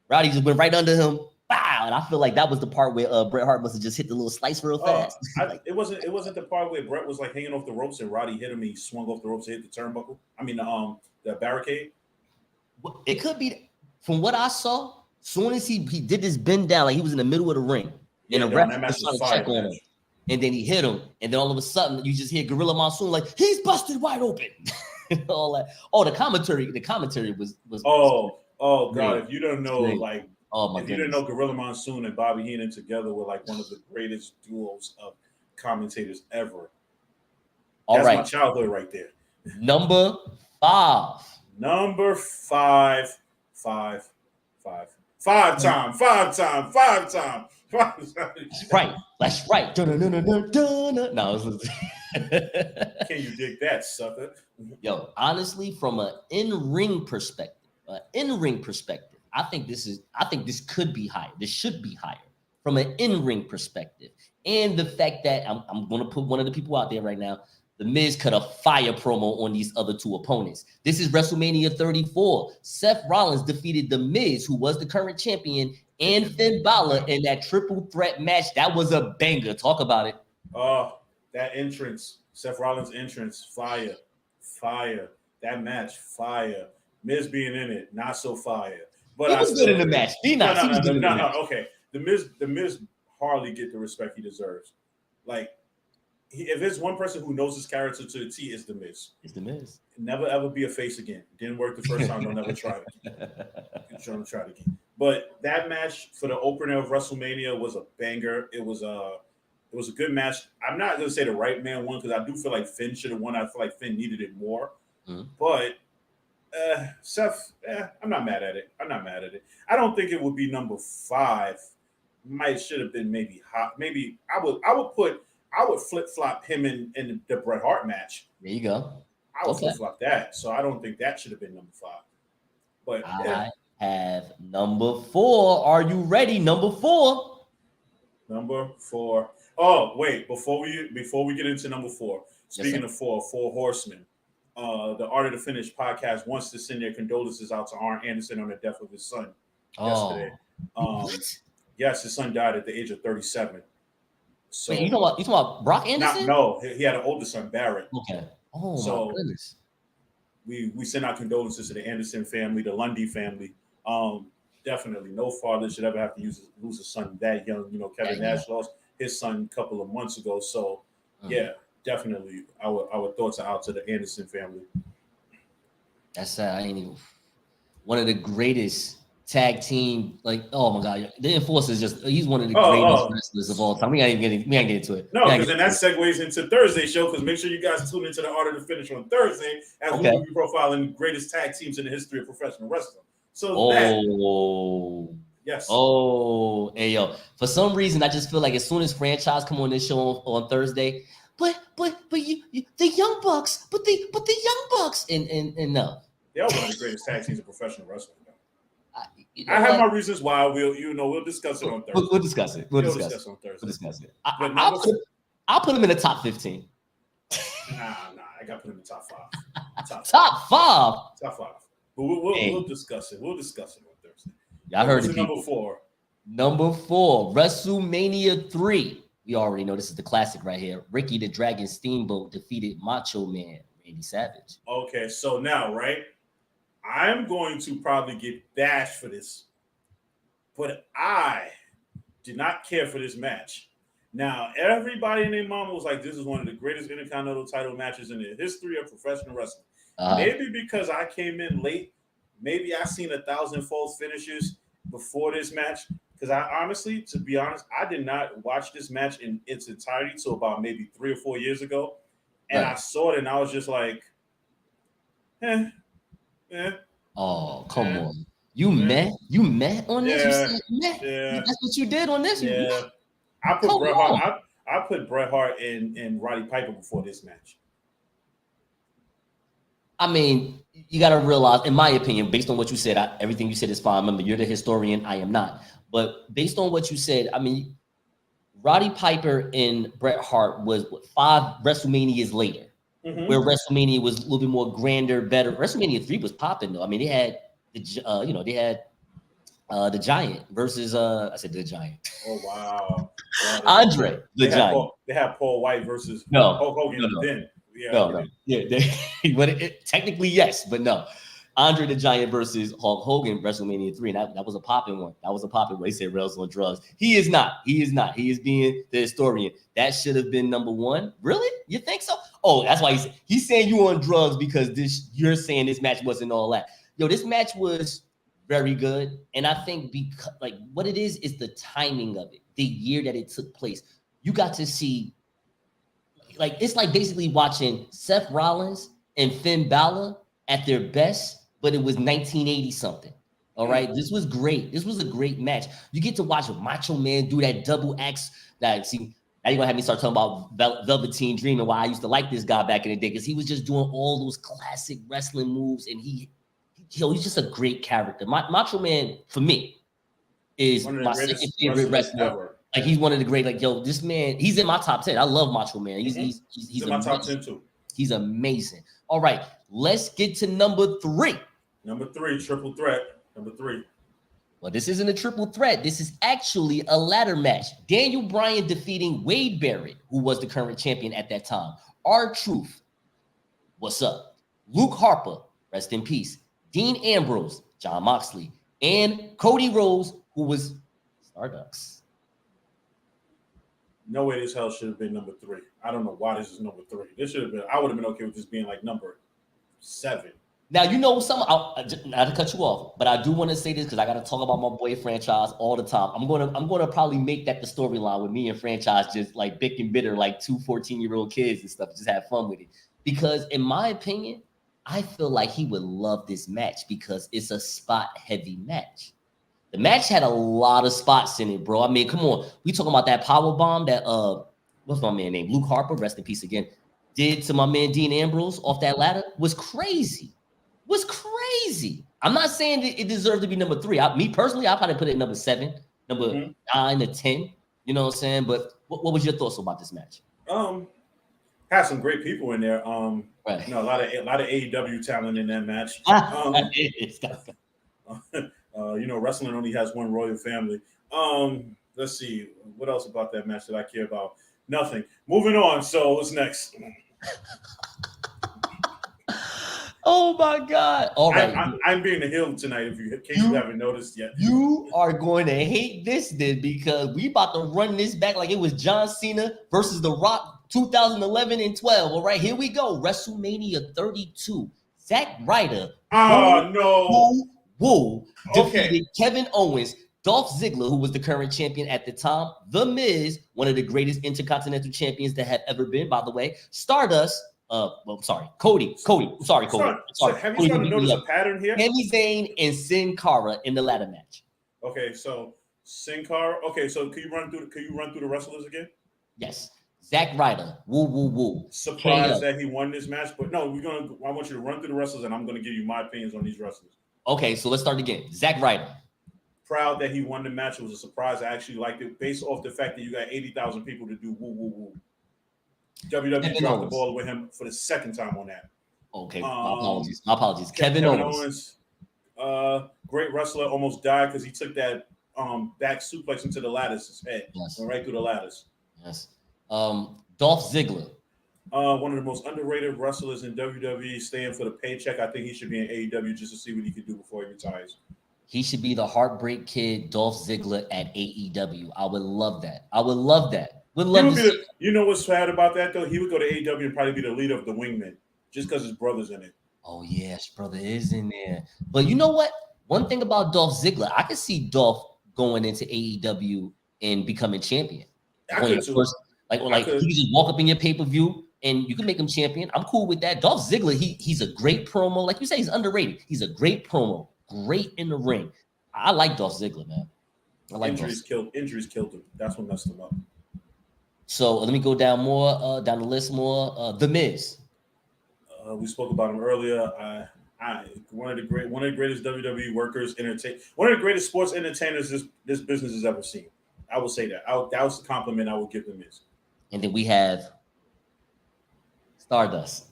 Roddy just went right under him. Wow! And I feel like that was the part where Bret Hart must have just hit the little slice real fast. It wasn't the part where Bret was hanging off the ropes and Roddy hit him. He swung off the ropes and hit the turnbuckle. I mean the barricade. It could be from what I saw. Soon as he did this bend down, he was in the middle of the ring, and the ref was trying to check on him, and then he hit him, and then all of a sudden you just hear Gorilla Monsoon he's busted wide open. All that. Oh, the commentary was. Oh God! If you don't know, you didn't know Gorilla Monsoon and Bobby Heenan together were one of the greatest duos of commentators ever. That's my childhood right there. Number 5. Number 5. 5 time. That's right. No. Can you dig that, sucker? Yo, honestly, from an in-ring perspective, I think this could be higher. This should be higher from an in-ring perspective. And the fact that I'm going to put one of the people out there right now, The Miz cut a fire promo on these other two opponents. This is WrestleMania 34. Seth Rollins defeated The Miz, who was the current champion, and Finn Balor in that triple threat match. That was a banger. Talk about it. Oh, that entrance, Seth Rollins' entrance, fire. That match, fire. Miz being in it, not so fire. But he was good in the match. No. Okay, The Miz hardly get the respect he deserves. If there's one person who knows his character to the T, it's The Miz. It's The Miz. Never ever be a face again. Didn't work the first time. Don't ever try it. Don't try it again. But that match for the opener of WrestleMania was a banger. It was a good match. I'm not gonna say the right man won because I do feel like Finn should have won. I feel like Finn needed it more. But Seth, I'm not mad at it. I don't think it would be number 5. Should have been maybe hot. Maybe I would flip flop him in the Bret Hart match. There you go. I would flip flop that. So I don't think that should have been number 5. But I have number 4. Are you ready? Number 4. Number 4. Oh wait, before we get into number 4. Speaking of 4 horsemen. The Art of the Finish podcast wants to send their condolences out to Arn Anderson on the death of his son yesterday. Yes, his son died at the age of 37. So wait, you talking about Brock Anderson? No, he had an older son, Barrett. Okay. Oh my goodness. We send our condolences to the Anderson family, the Lundy family. Definitely, no father should ever have to lose a son that young. Kevin Nash lost his son a couple of months ago. So yeah. Definitely, our thoughts are out to the Anderson family. That's sad. I ain't even one of the greatest tag team. Oh my God, the Enforcer he's one of the greatest wrestlers of all time. We ain't get into it. No, because then that segues into Thursday's show. Because make sure you guys tune into the Art of the Finish on Thursday as we will be profiling greatest tag teams in the history of professional wrestling. So Yes. Oh, hey yo. For some reason, I just feel like as soon as franchise come on this show on Thursday, but you the Young Bucks, but the Young Bucks, and no. They're one of the greatest tag teams in professional wrestling. I, you I know have what? my reasons why. We'll discuss it on Thursday. We'll discuss it. We'll discuss it on Thursday. We'll discuss it. But I'll put him in the top 15. Nah. I got to put him in the top 5. Top 5. Top 5. But we'll discuss it. We'll discuss it on Thursday. Y'all heard it. Number 4. Number 4, WrestleMania 3. We already know this is the classic right here. Ricky the Dragon Steamboat defeated Macho Man Randy Savage. Okay, so now, right, I'm going to probably get bashed for this, but I did not care for this match. Now, everybody and their mama was like, this is one of the greatest Intercontinental title matches in the history of professional wrestling. Maybe because I came in late, maybe I seen 1,000 false finishes before this match. Because I honestly, to be honest, I did not watch this match in its entirety till about maybe 3 or 4 years ago. And I saw it and I was just like, Oh, come on. You met on this? You said met? Yeah. That's what you did on this? Yeah. I put Bret Hart. I put Bret Hart and Roddy Piper before this match. I mean, you got to realize, in my opinion, based on what you said, everything you said is fine. Remember, you're the historian. I am not. But based on what you said, I mean, Roddy Piper and Bret Hart was 5 WrestleManias later, where WrestleMania was a little bit more grander, better. WrestleMania 3 was popping though. I mean, they had the Giant versus I said the Giant. Oh wow, Andre the Giant. They had Paul White versus Hulk Hogan. No. Then no. Yeah, technically yes, but no. Andre the Giant versus Hulk Hogan, WrestleMania 3. And that was a popping one. That was a popping one. He said Rails on drugs. He is not. He is being the historian. That should have been number 1. Really? You think so? Oh, that's why he's saying you on drugs because you're saying this match wasn't all that. Yo, this match was very good. And I think because what it is the timing of it, the year that it took place. You got to see, it's like basically watching Seth Rollins and Finn Balor at their best, but it was 1980 something. All right. This was great. This was a great match. You get to watch Macho Man do that double axe. Now you're gonna have me start talking about Velveteen Dream and why I used to like this guy back in the day, because he was just doing all those classic wrestling moves, and he's just a great character. Macho Man, for me, is my second favorite wrestler ever. He's one of the great. This man, he's in my top 10. I love Macho Man. He's in my top 10 too. He's amazing. All right, let's get to number 3. Number 3, triple threat. Number 3. Well, this isn't a triple threat. This is actually a ladder match. Daniel Bryan defeating Wade Barrett, who was the current champion at that time. R-Truth, what's up? Luke Harper, rest in peace. Dean Ambrose, Jon Moxley, and Cody Rhodes, who was Stardust. No way this hell should have been number 3. I don't know why this is number 3. This should have been. I would have been okay with this being number 7. Now, not to cut you off, but I do want to say this because I got to talk about my boy Franchise all the time. I'm gonna probably make that the storyline with me and Franchise, just bick and bitter, like 2 14-year-old kids and stuff, just have fun with it. Because in my opinion, I feel like he would love this match because it's a spot-heavy match. The match had a lot of spots in it, bro. I mean, come on. We talking about that power bomb that what's my man name? Luke Harper, rest in peace again, did to my man Dean Ambrose off that ladder was crazy. I'm not saying that it deserved to be number 3. Me personally, I probably put it number 7, number 9 or 10. You know what I'm saying? But what was your thoughts about this match? Had some great people in there. Right. A lot of AEW talent in that match. Wrestling only has one royal family. Let's see. What else about that match that I care about? Nothing. Moving on. So what's next? Oh my God! All right, I'm being a heel tonight. In case you haven't noticed yet, you are going to hate this then because we about to run this back like it was John Cena versus The Rock 2011 and 12. All right, here we go. WrestleMania 32. Zack Ryder. Defeated Kevin Owens, Dolph Ziggler, who was the current champion at the time, The Miz, one of the greatest Intercontinental champions that have ever been, by the way, Stardust. Cody. Sorry. Have you started to notice a pattern here? Sami Zayn and Sin Cara in the ladder match. Okay, so Sin Cara. Okay, so can you run through the wrestlers again? Yes. Zack Ryder. Woo woo woo. Surprised KO. that he won this match, but no, we're gonna. I want you to run through the wrestlers, and I'm gonna give you my opinions on these wrestlers. Okay, so let's start again. Zack Ryder. Proud that he won the match. It was a surprise. I actually liked it based off the fact that you got 80,000 people to do woo woo woo. WWE Kevin dropped the Owens. ball with him for the second time on that. Okay, my Um, apologies. My apologies. Kevin Owens. Great wrestler, almost died because he took that back suplex into the ladders. His head Yes. went right through the ladders. Yes. Dolph Ziggler. One of the most underrated wrestlers in WWE, staying for the paycheck. I think he should be in AEW just to see what he could do before he retires. He should be the Heartbreak Kid, Dolph Ziggler at AEW. I would love that. I would love that. Would He love would to be see. you know what's sad about that though? He would go to AEW and probably be the leader of the Wingmen just because his brother's in it. Oh yes, brother is in there. But you know what? One thing about Dolph Ziggler, I could see Dolph going into AEW and becoming champion. I On your could too. first, like he could just walk up in your pay per view and you can make him champion. I'm cool with that. Dolph Ziggler, he's a great promo. Like you say, he's underrated. He's a great promo, great in the ring. I like Dolph Ziggler, man. I like Injuries killed him. That's what messed him up. So let me go down down the list more. The Miz. We spoke about him earlier. One of the greatest WWE workers, one of the greatest sports entertainers this business has ever seen. I will say that. That was the compliment I would give them. Is And then we have Stardust.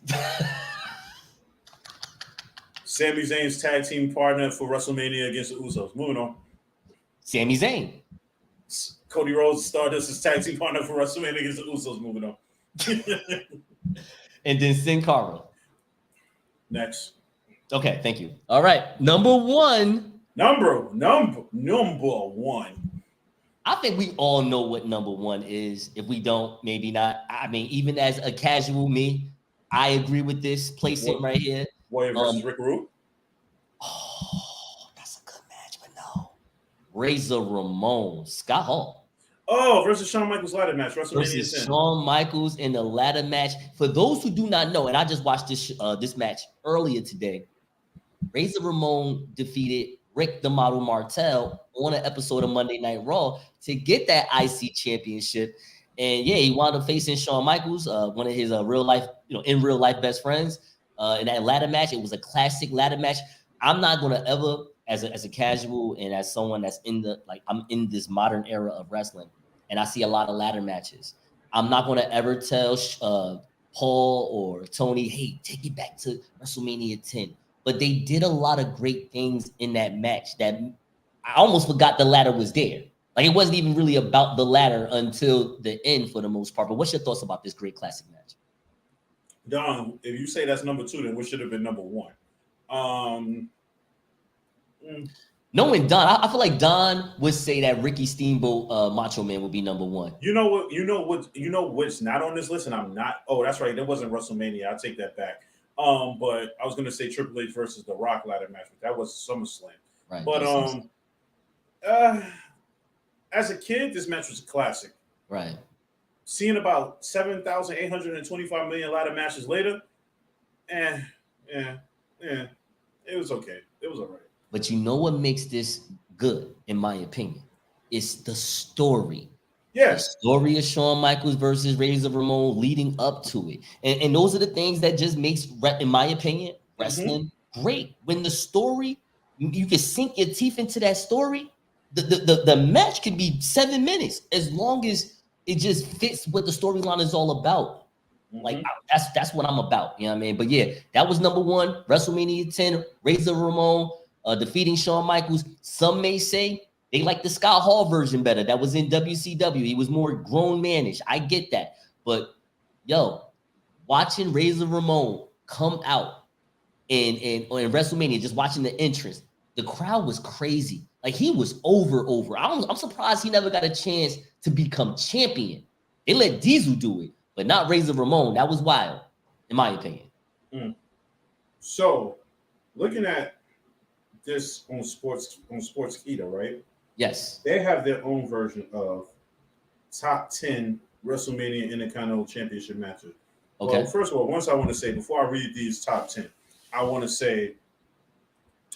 Sami Zayn's tag team partner for WrestleMania against the Usos. Moving on. Sami Zayn. Cody Rhodes, Stardust's tag team partner for WrestleMania against the Usos. Moving on. And then Sin Cara. Next. Okay, thank you. All right, number one. Number one. I think we all know what number one is. If we don't, maybe not. I mean, even as a casual me, I agree with this placement right here. Warrior versus Rick Rude. Oh, that's a good match, but no. Razor Ramon, Scott Hall. Oh, versus Shawn Michaels ladder match. WrestleMania versus 10. Shawn Michaels in the ladder match. For those who do not know, and I just watched this match earlier today, Razor Ramon defeated Rick the Model Martel on an episode of Monday Night Raw to get that IC championship. And yeah, he wound up facing Shawn Michaels, one of his in real life best friends. In that ladder match, it was a classic ladder match. I'm not gonna ever, as a casual and as someone that's I'm in this modern era of wrestling, and I see a lot of ladder matches. I'm not gonna ever tell Paul or Tony, hey, take it back to WrestleMania 10. But they did a lot of great things in that match that I almost forgot the ladder was there. Like it wasn't even really about the ladder until the end for the most part. But what's your thoughts about this great classic match? Don, if you say that's number two, then what should have been number one? Knowing Don, I feel like Don would say that Ricky Steamboat Macho Man would be number one. You know what's not on this list, and I'm not. Oh, that's right. That wasn't WrestleMania. I'll take that back. But I was gonna say Triple H versus The Rock ladder match, but that was SummerSlam. Right. But as a kid, this match was a classic. Right. Seeing about 7,825 million ladder matches later, it was okay. It was all right. But you know what makes this good, in my opinion? It's the story. Yes. The story of Shawn Michaels versus Razor Ramon leading up to it. And those are the things that just makes, in my opinion, wrestling great. When the story, you can sink your teeth into that story, the match can be 7 minutes as long as it just fits what the storyline is all about. Like that's what I'm about. You know what I mean? But yeah, that was number one. WrestleMania 10, Razor Ramon defeating Shawn Michaels. Some may say they like the Scott Hall version better. That was in WCW. He was more grown manish. I get that. But yo, watching Razor Ramon come out in WrestleMania, just watching the entrance, the crowd was crazy. Like he was over. I'm surprised he never got a chance to become champion. They let Diesel do it, but not Razor Ramon. That was wild, in my opinion. So, looking at this on Sportskeeda, right? Yes. They have their own version of top 10 WrestleMania Intercontinental Championship matches. Okay. Well, first of all, I want to say, before I read these top 10, I want to say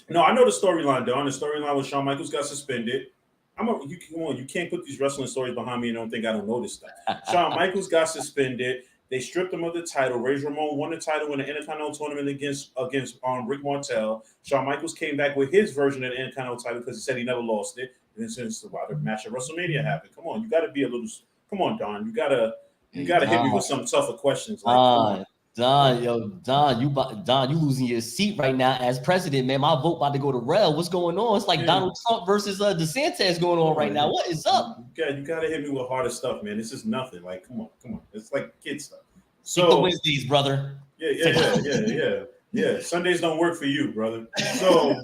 No, I know the storyline, Don. The storyline was Shawn Michaels got suspended. Come on, you can't put these wrestling stories behind me and don't think I don't know this stuff. Shawn Michaels got suspended. They stripped him of the title. Razor Ramon won the title in the Intercontinental tournament against Rick Martel. Shawn Michaels came back with his version of the Intercontinental title because he said he never lost it. And then since the match at WrestleMania happened, come on, you got to be a little. Come on, Don, you gotta hit me with some tougher questions. Like, come on. Don, you losing your seat right now as president, man. My vote about to go to Rel. What's going on? It's like Donald Trump versus DeSantis going on right now. What is up? You gotta hit me with harder stuff, man. This is nothing. Like, come on. It's like kid stuff. So the Wednesdays, brother. Yeah. Sundays don't work for you, brother. So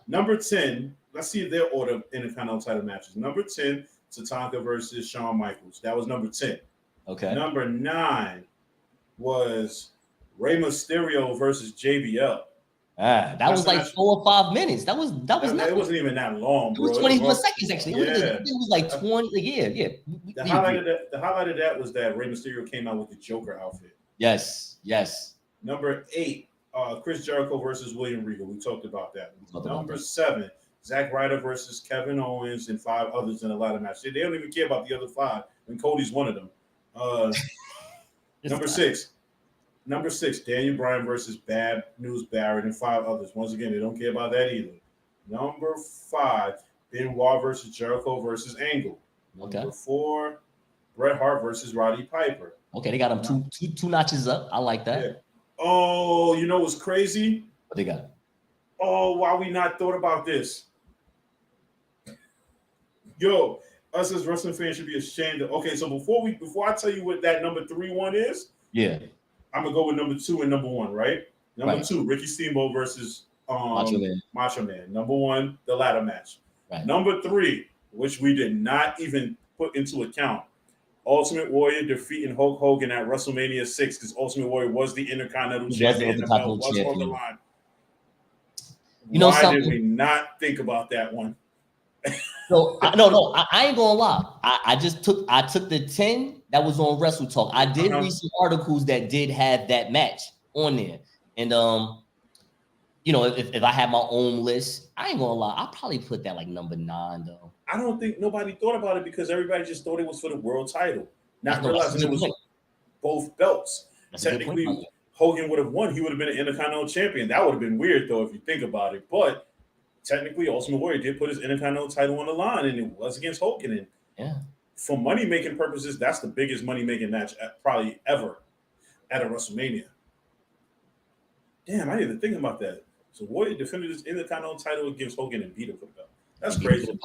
number 10, let's see their order of Intercontinental title matches. Number 10, Tatanka versus Shawn Michaels. That was number 10. Okay. Number 9 was Rey Mysterio versus JBL. That was like 4 or 5 minutes. That was nothing. It wasn't even that long, bro. It was 21 seconds actually. It was like 20. Yeah. The highlight of that was that Rey Mysterio came out with the Joker outfit. Yes. Number 8, Chris Jericho versus William Regal. We talked about that. Number 7, Zack Ryder versus Kevin Owens and 5 others in a ladder match. They don't even care about the other 5, and Cody's one of them. Number 6, Daniel Bryan versus Bad News Barrett and 5 others. Once again, they don't care about that either. Number 5, Benoit versus Jericho versus Angle. Okay. Number 4, Bret Hart versus Roddy Piper. Okay, they got them two notches up. I like that. Yeah. Oh, you know what's crazy? What they got? Oh, why we not thought about this? Yo, us as wrestling fans should be ashamed of. Okay, so before I tell you what that number 3 one is, yeah, I'm gonna go with number 2 and number 1, right? Number 2, Ricky Steamboat versus Macho Man. Number 1, the ladder match. Right. Number 3, which we did not even put into account, Ultimate Warrior defeating Hulk Hogan at WrestleMania 6 because Ultimate Warrior was the Intercontinental champion. The belt was on the line. Why did we not think about that one? So I ain't gonna lie. I took the 10 that was on Wrestle Talk. I did read some articles that did have that match on there, and if I had my own list, I ain't gonna lie. I'll probably put that like number 9 though. I don't think nobody thought about it because everybody just thought it was for the world title, not realizing it was both belts. Technically, Hogan would have won. He would have been an Intercontinental champion. That would have been weird though if you think about it, but technically, Ultimate Warrior did put his Intercontinental title on the line, and it was against Hogan. And for money-making purposes, that's the biggest money-making match probably ever at a WrestleMania. Damn, I didn't even think about that. So Warrior defended his Intercontinental title against Hogan and beat him for the belt. That's crazy.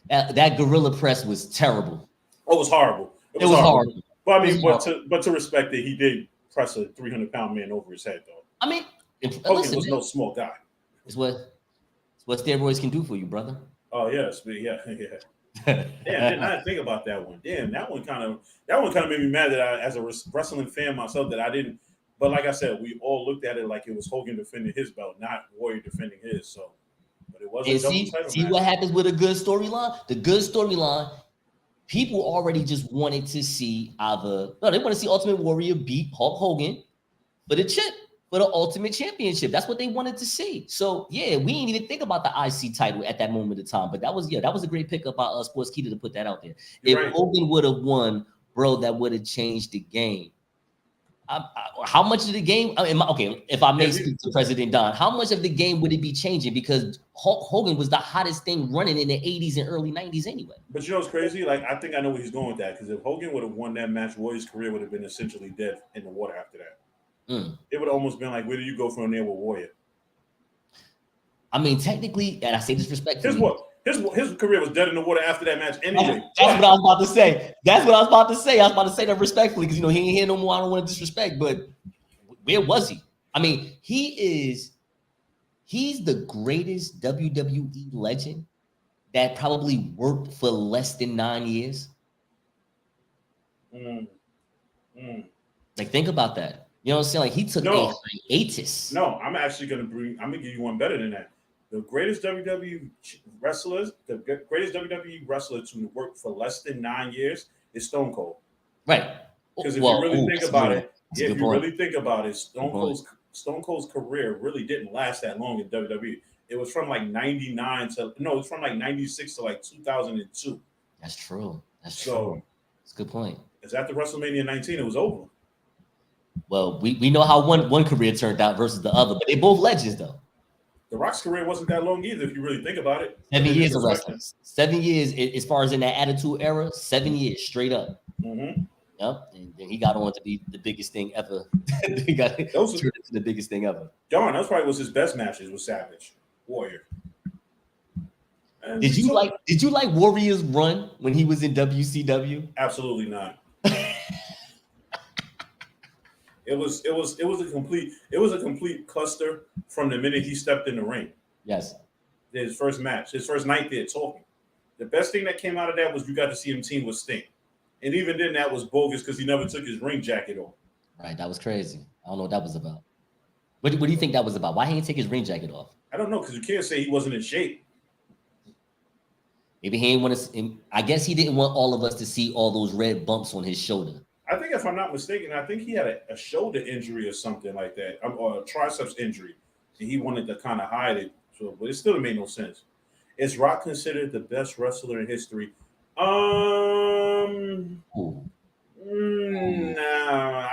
That gorilla press was terrible. Oh, it was horrible. It was horrible. But I mean, but to respect it, he did press a 300-pound man over his head, though. I mean, Hogan was no small guy. It's what steroids can do for you, brother. Oh yes, yeah. Damn, didn't I think about that one? Damn, that one kind of made me mad that I, as a wrestling fan myself, that I didn't. But like I said, we all looked at it like it was Hogan defending his belt, not Warrior defending his. So, but it wasn't. See what happens with a good storyline. The good storyline, people already just wanted to see they want to see Ultimate Warrior beat Hulk Hogan for the chip. For the Ultimate Championship. That's what they wanted to see. So, yeah, we didn't even think about the IC title at that moment of time. But that was a great pickup by Sports Keita to put that out there. If Hogan would have won, bro, that would have changed the game. How much of the game? If I may speak to President Don, how much of the game would it be changing? Because Hulk Hogan was the hottest thing running in the 80s and early 90s anyway. But you know what's crazy? Like, I think I know where he's going with that. Because if Hogan would have won that match, Warrior's career would have been essentially dead in the water after that. It would have almost been like, where do you go from there with Warrior? I mean, technically, and I say this respectfully. His career was dead in the water after that match anyway. That's what I was about to say. I was about to say that respectfully because, he ain't here no more. I don't want to disrespect, but where was he? I mean, he's the greatest WWE legend that probably worked for less than 9 years. Like, think about that. You know what I'm saying? Like, he took a hiatus. No, I'm gonna give you one better than that. The greatest WWE wrestler to work for less than 9 years is Stone Cold. Right. Because if you really think about it, Stone Stone Cold's career really didn't last that long in WWE. It was from like 99 to no, it was from like 96 to like 2002. That's true. That's So true. That's a good point. it's after WrestleMania 19, it was over. Well, we know how one career turned out versus the other, but they both legends though. The Rock's career wasn't that long either, if you really think about it. 7 years of wrestling. 7 years as far as in that Attitude Era. 7 years straight up. Mm-hmm. Yep, and then he got on to be the biggest thing ever. He got turned into the biggest thing ever. Darn, that probably was his best matches with Savage Warrior. And Did you like Warrior's run when he was in WCW? Absolutely not. It was a complete cluster from the minute he stepped in the ring. Yes. His first match, his first night there talking. The best thing that came out of that was you got to see him team with Sting. And even then that was bogus because he never took his ring jacket off. Right, that was crazy. I don't know what that was about. What do you think that was about? Why he didn't take his ring jacket off? I don't know, because you can't say he wasn't in shape. Maybe he didn't want to. I guess he didn't want all of us to see all those red bumps on his shoulder. I think, if I'm not mistaken, I think he had a shoulder injury or something like that, or a triceps injury, and he wanted to kind of hide it. So, but it still made no sense. Is Rock considered the best wrestler in history? Nah,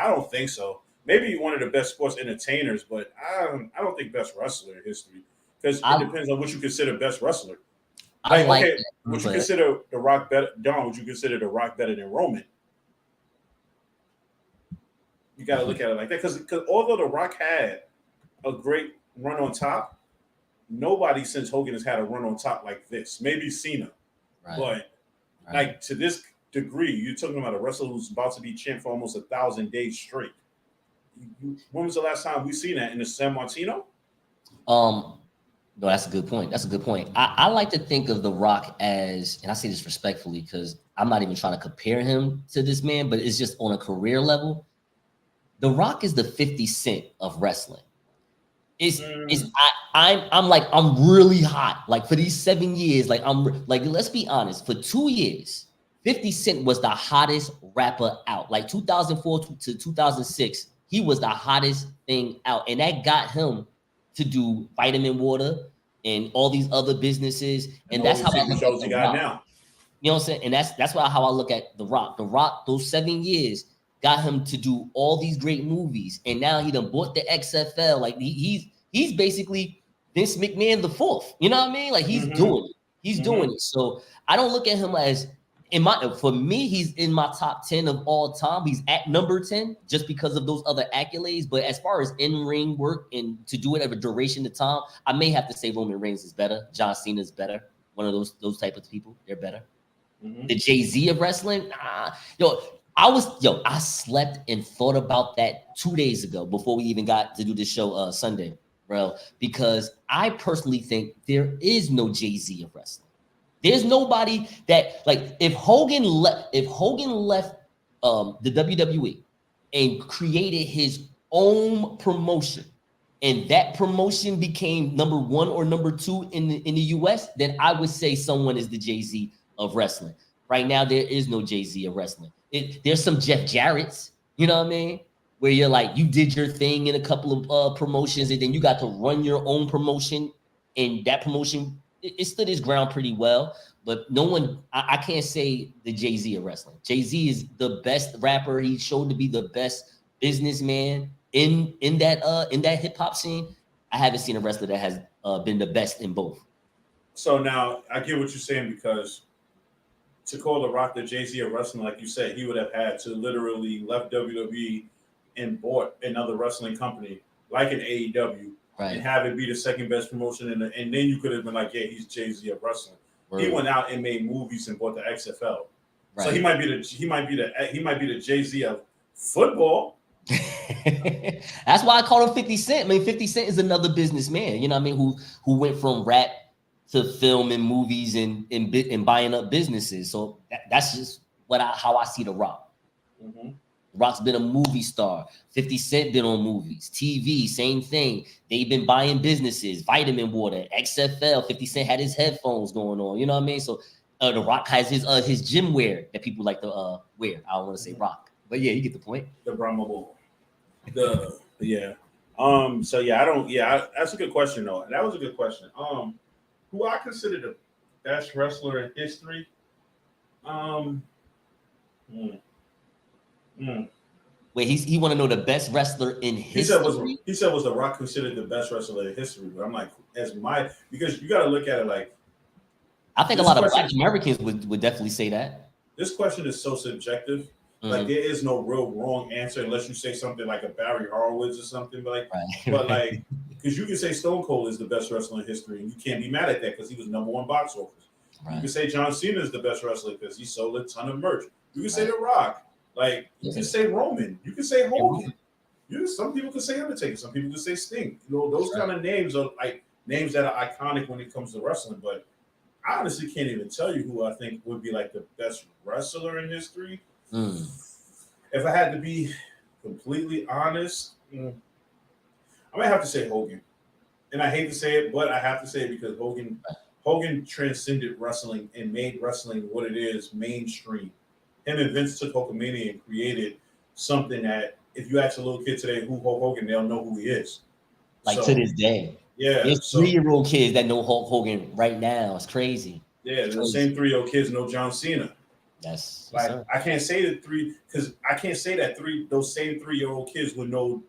I don't think so. Maybe one of the best sports entertainers, but I don't think best wrestler in history, because it depends on what you consider best wrestler. Okay, would you consider The Rock better? Don, would you consider The Rock better than Roman? You got to look at it like that, because although The Rock had a great run on top, nobody since Hogan has had a run on top like this. Maybe Cena, but like to this degree, you're talking about a wrestler who's about to be champ for almost 1,000 days straight. When was the last time we seen that in the San Martino? No, that's a good point. That's a good point. I like to think of The Rock as, and I say this respectfully because I'm not even trying to compare him to this man, but it's just on a career level. The Rock is the 50 Cent of wrestling. I'm really hot. Like for these 7 years, let's be honest, for 2 years, 50 Cent was the hottest rapper out. Like 2004 to 2006, he was the hottest thing out. And that got him to do Vitamin Water and all these other businesses. And that's how I look at The Rock. Now. You know what I'm saying? And that's how I look at The Rock. The Rock, those 7 years got him to do all these great movies. And now he done bought the XFL. Like he's basically Vince McMahon the fourth. You know what I mean? Like he's doing it. He's doing it. So I don't look at him as for me, he's in my top 10 of all time. He's at number 10 just because of those other accolades. But as far as in-ring work and to do it at a duration of time, I may have to say Roman Reigns is better. John Cena is better. One of those type of people, they're better. The Jay-Z of wrestling, I slept and thought about that 2 days ago before we even got to do this show Sunday, bro, because I personally think there is no Jay-Z of wrestling. There's nobody that, like, if Hogan left the WWE and created his own promotion, and that promotion became number 1 or number 2 in the US, then I would say someone is the Jay-Z of wrestling. Right now, there is no Jay-Z of wrestling. There's some Jeff Jarrett's, you know what I mean? Where you're like, you did your thing in a couple of promotions, and then you got to run your own promotion, and that promotion, it stood its ground pretty well. But no one, I can't say the Jay-Z of wrestling. Jay-Z is the best rapper. He showed to be the best businessman in that hip hop scene. I haven't seen a wrestler that has been the best in both. So now I get what you're saying, because to call The Rock the Jay-Z of wrestling, like you said, he would have had to literally left WWE and bought another wrestling company like an AEW, and have it be the second best promotion, and then you could have been like, yeah, he's Jay-Z of wrestling. He went out and made movies and bought the XFL. So he might be the Jay-Z of football. That's why I call him 50 Cent. I mean, 50 Cent is another businessman, you know what I mean, who went from rap to film and movies and buying up businesses. So that's just how I see The Rock. Rock's been a movie star. 50 Cent been on movies, TV, same thing. They've been buying businesses, Vitamin Water, XFL. 50 Cent had his headphones going on. You know what I mean? So The Rock has his gym wear that people like to wear. I don't want to say rock, but yeah, you get the point. The Brahma Bull. Yeah. So yeah, I don't. Yeah, that's a good question though. That was a good question. Who I consider the best wrestler in history? Um, mm, mm. Wait, he want to know the best wrestler in history? He said was The Rock considered the best wrestler in history? But I'm like, because you got to look at it like I think a this lot of question. Black Americans would definitely say that. This question is so subjective. Like Mhm. there is no real wrong answer unless you say something like a Barry Horowitz or something. But Right. like, because you can say Stone Cold is the best wrestler in history, and you can't be mad at that because he was number one box office. You can Right. say John Cena is the best wrestler because he sold a ton of merch. You can say Right. The Rock. Like you can Yeah. say Roman. You can say You're right. Hogan. Some people can say Undertaker. Some people can say Sting. You know, those kind of names are like names that are iconic when it comes to wrestling. But I honestly can't even tell you who I think would be like the best wrestler in history. Mm. If I had to be completely honest, I might have to say Hogan. And I hate to say it, but I have to say it because Hogan transcended wrestling and made wrestling what it is mainstream. Him and Vince took Hulkamania and created something that if you ask a little kid today who Hulk Hogan, they'll know who he is. Like to So this day. yeah, There's 3-year-old kids that know Hulk Hogan right now. It's crazy. yeah, It's the crazy. same 3-year-old kids know John Cena. Yes, Like sir. I can't say that three because I can't say that those same 3-year-old kids would know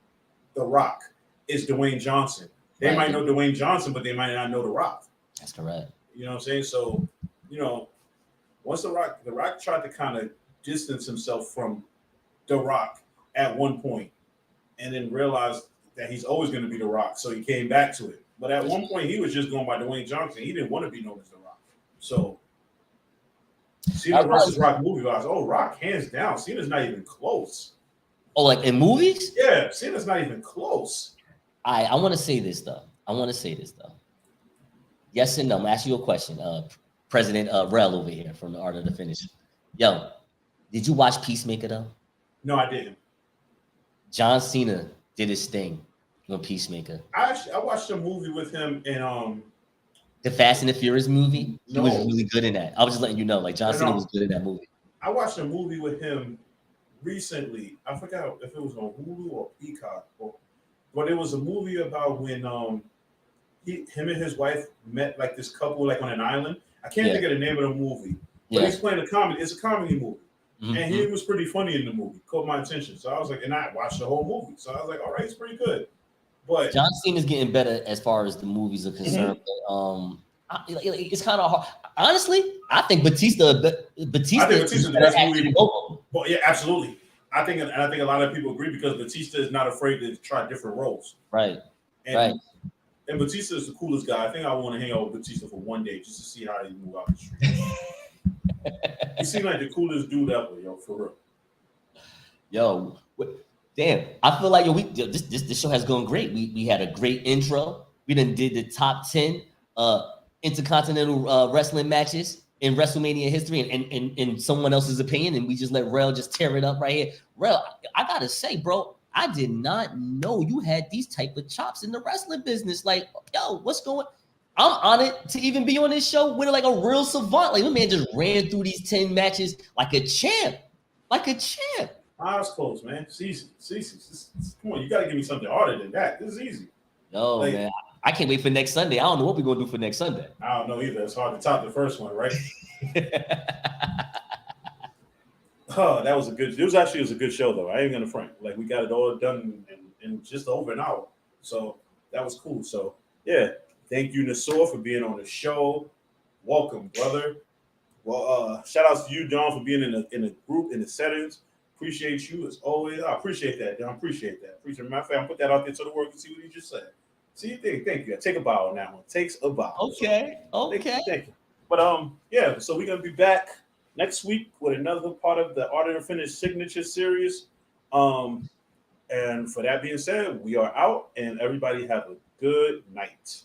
The Rock is Dwayne Johnson. They Right. might know Dwayne Johnson, but they might not know The Rock. That's correct. You know what I'm saying? So, you know, once The Rock tried to kind of distance himself from The Rock at one point, and then realized that he's always going to be The Rock. So he came back to it. But at That's one point, he was just going by Dwayne Johnson. He didn't want to be known as The Rock. So Cena probably, versus Rock movie wise, oh, Rock hands down. Cena's not even close. oh, like in movies? Yeah, Cena's not even close. I want to say this though. Yes and no. I'm gonna ask you a question. President Rel over here from the Art of the Finish. Yo, did you watch Peacemaker though? No, I didn't. John Cena did his thing on Peacemaker. I watched a movie with him in The Fast and the Furious movie, he was no really good in that. I was just letting you know, like John no Cena was no good in that movie. I watched a movie with him recently. I forgot if it was on Hulu or Peacock, but it was a movie about when him and his wife met like this couple like on an island. I can't Yeah, think of the name of the movie, but yeah. he's playing a comedy. It's a comedy movie, and he Mm-hmm. was pretty funny in the movie. Caught my attention, so I was like, and I watched the whole movie, so I was like, all right, it's pretty good. But John Cena's getting better as far as the movies are concerned. mhm, But, it's kind of hard. Honestly, I think Batista I think is Batista's the better best actor than movie. both of them. But yeah, absolutely. I think a lot of people agree because Batista is not afraid to try different roles, Right, right. and Batista is the coolest guy. I think I want to hang out with Batista for one day just to see how he move out the street. He seemed like the coolest dude ever, yo, for real. Yo, damn! I feel like this show has gone great. We had a great intro. We then did the top 10 intercontinental wrestling matches in WrestleMania history, and in someone else's opinion, and we just let Rel just tear it up right here. Rel, I gotta say, bro, I did not know you had these type of chops in the wrestling business. Like, yo, what's going? I'm honored to even be on this show with like a real savant. Like, my man just ran through these 10 matches like a champ, like a champ. Eyes closed, man. It's easy. It's easy. Come on, you got to give me something harder than that. This is easy. Yo, Like, man, I can't wait for next Sunday. I don't know what we're gonna do for next Sunday. I don't know either. It's hard to top the first one, right? Oh, that was a good. It was a good show though. I ain't gonna front. Like we got it all done in just over an hour. So that was cool. So yeah, thank you, Nassor, for being on the show. Welcome, brother. Well, shout outs to you, John, for being in a group in the settings. Appreciate you as always. I appreciate that, John. Appreciate that. Appreciate my family. Put that out there to the world and see what he just said. See, thank you. Take a bow on that one. Takes a bow. Okay, So, okay. thank you. But yeah. So we're gonna be back next week with another part of the Art of the Finish signature series. And for that being said, we are out, and everybody have a good night.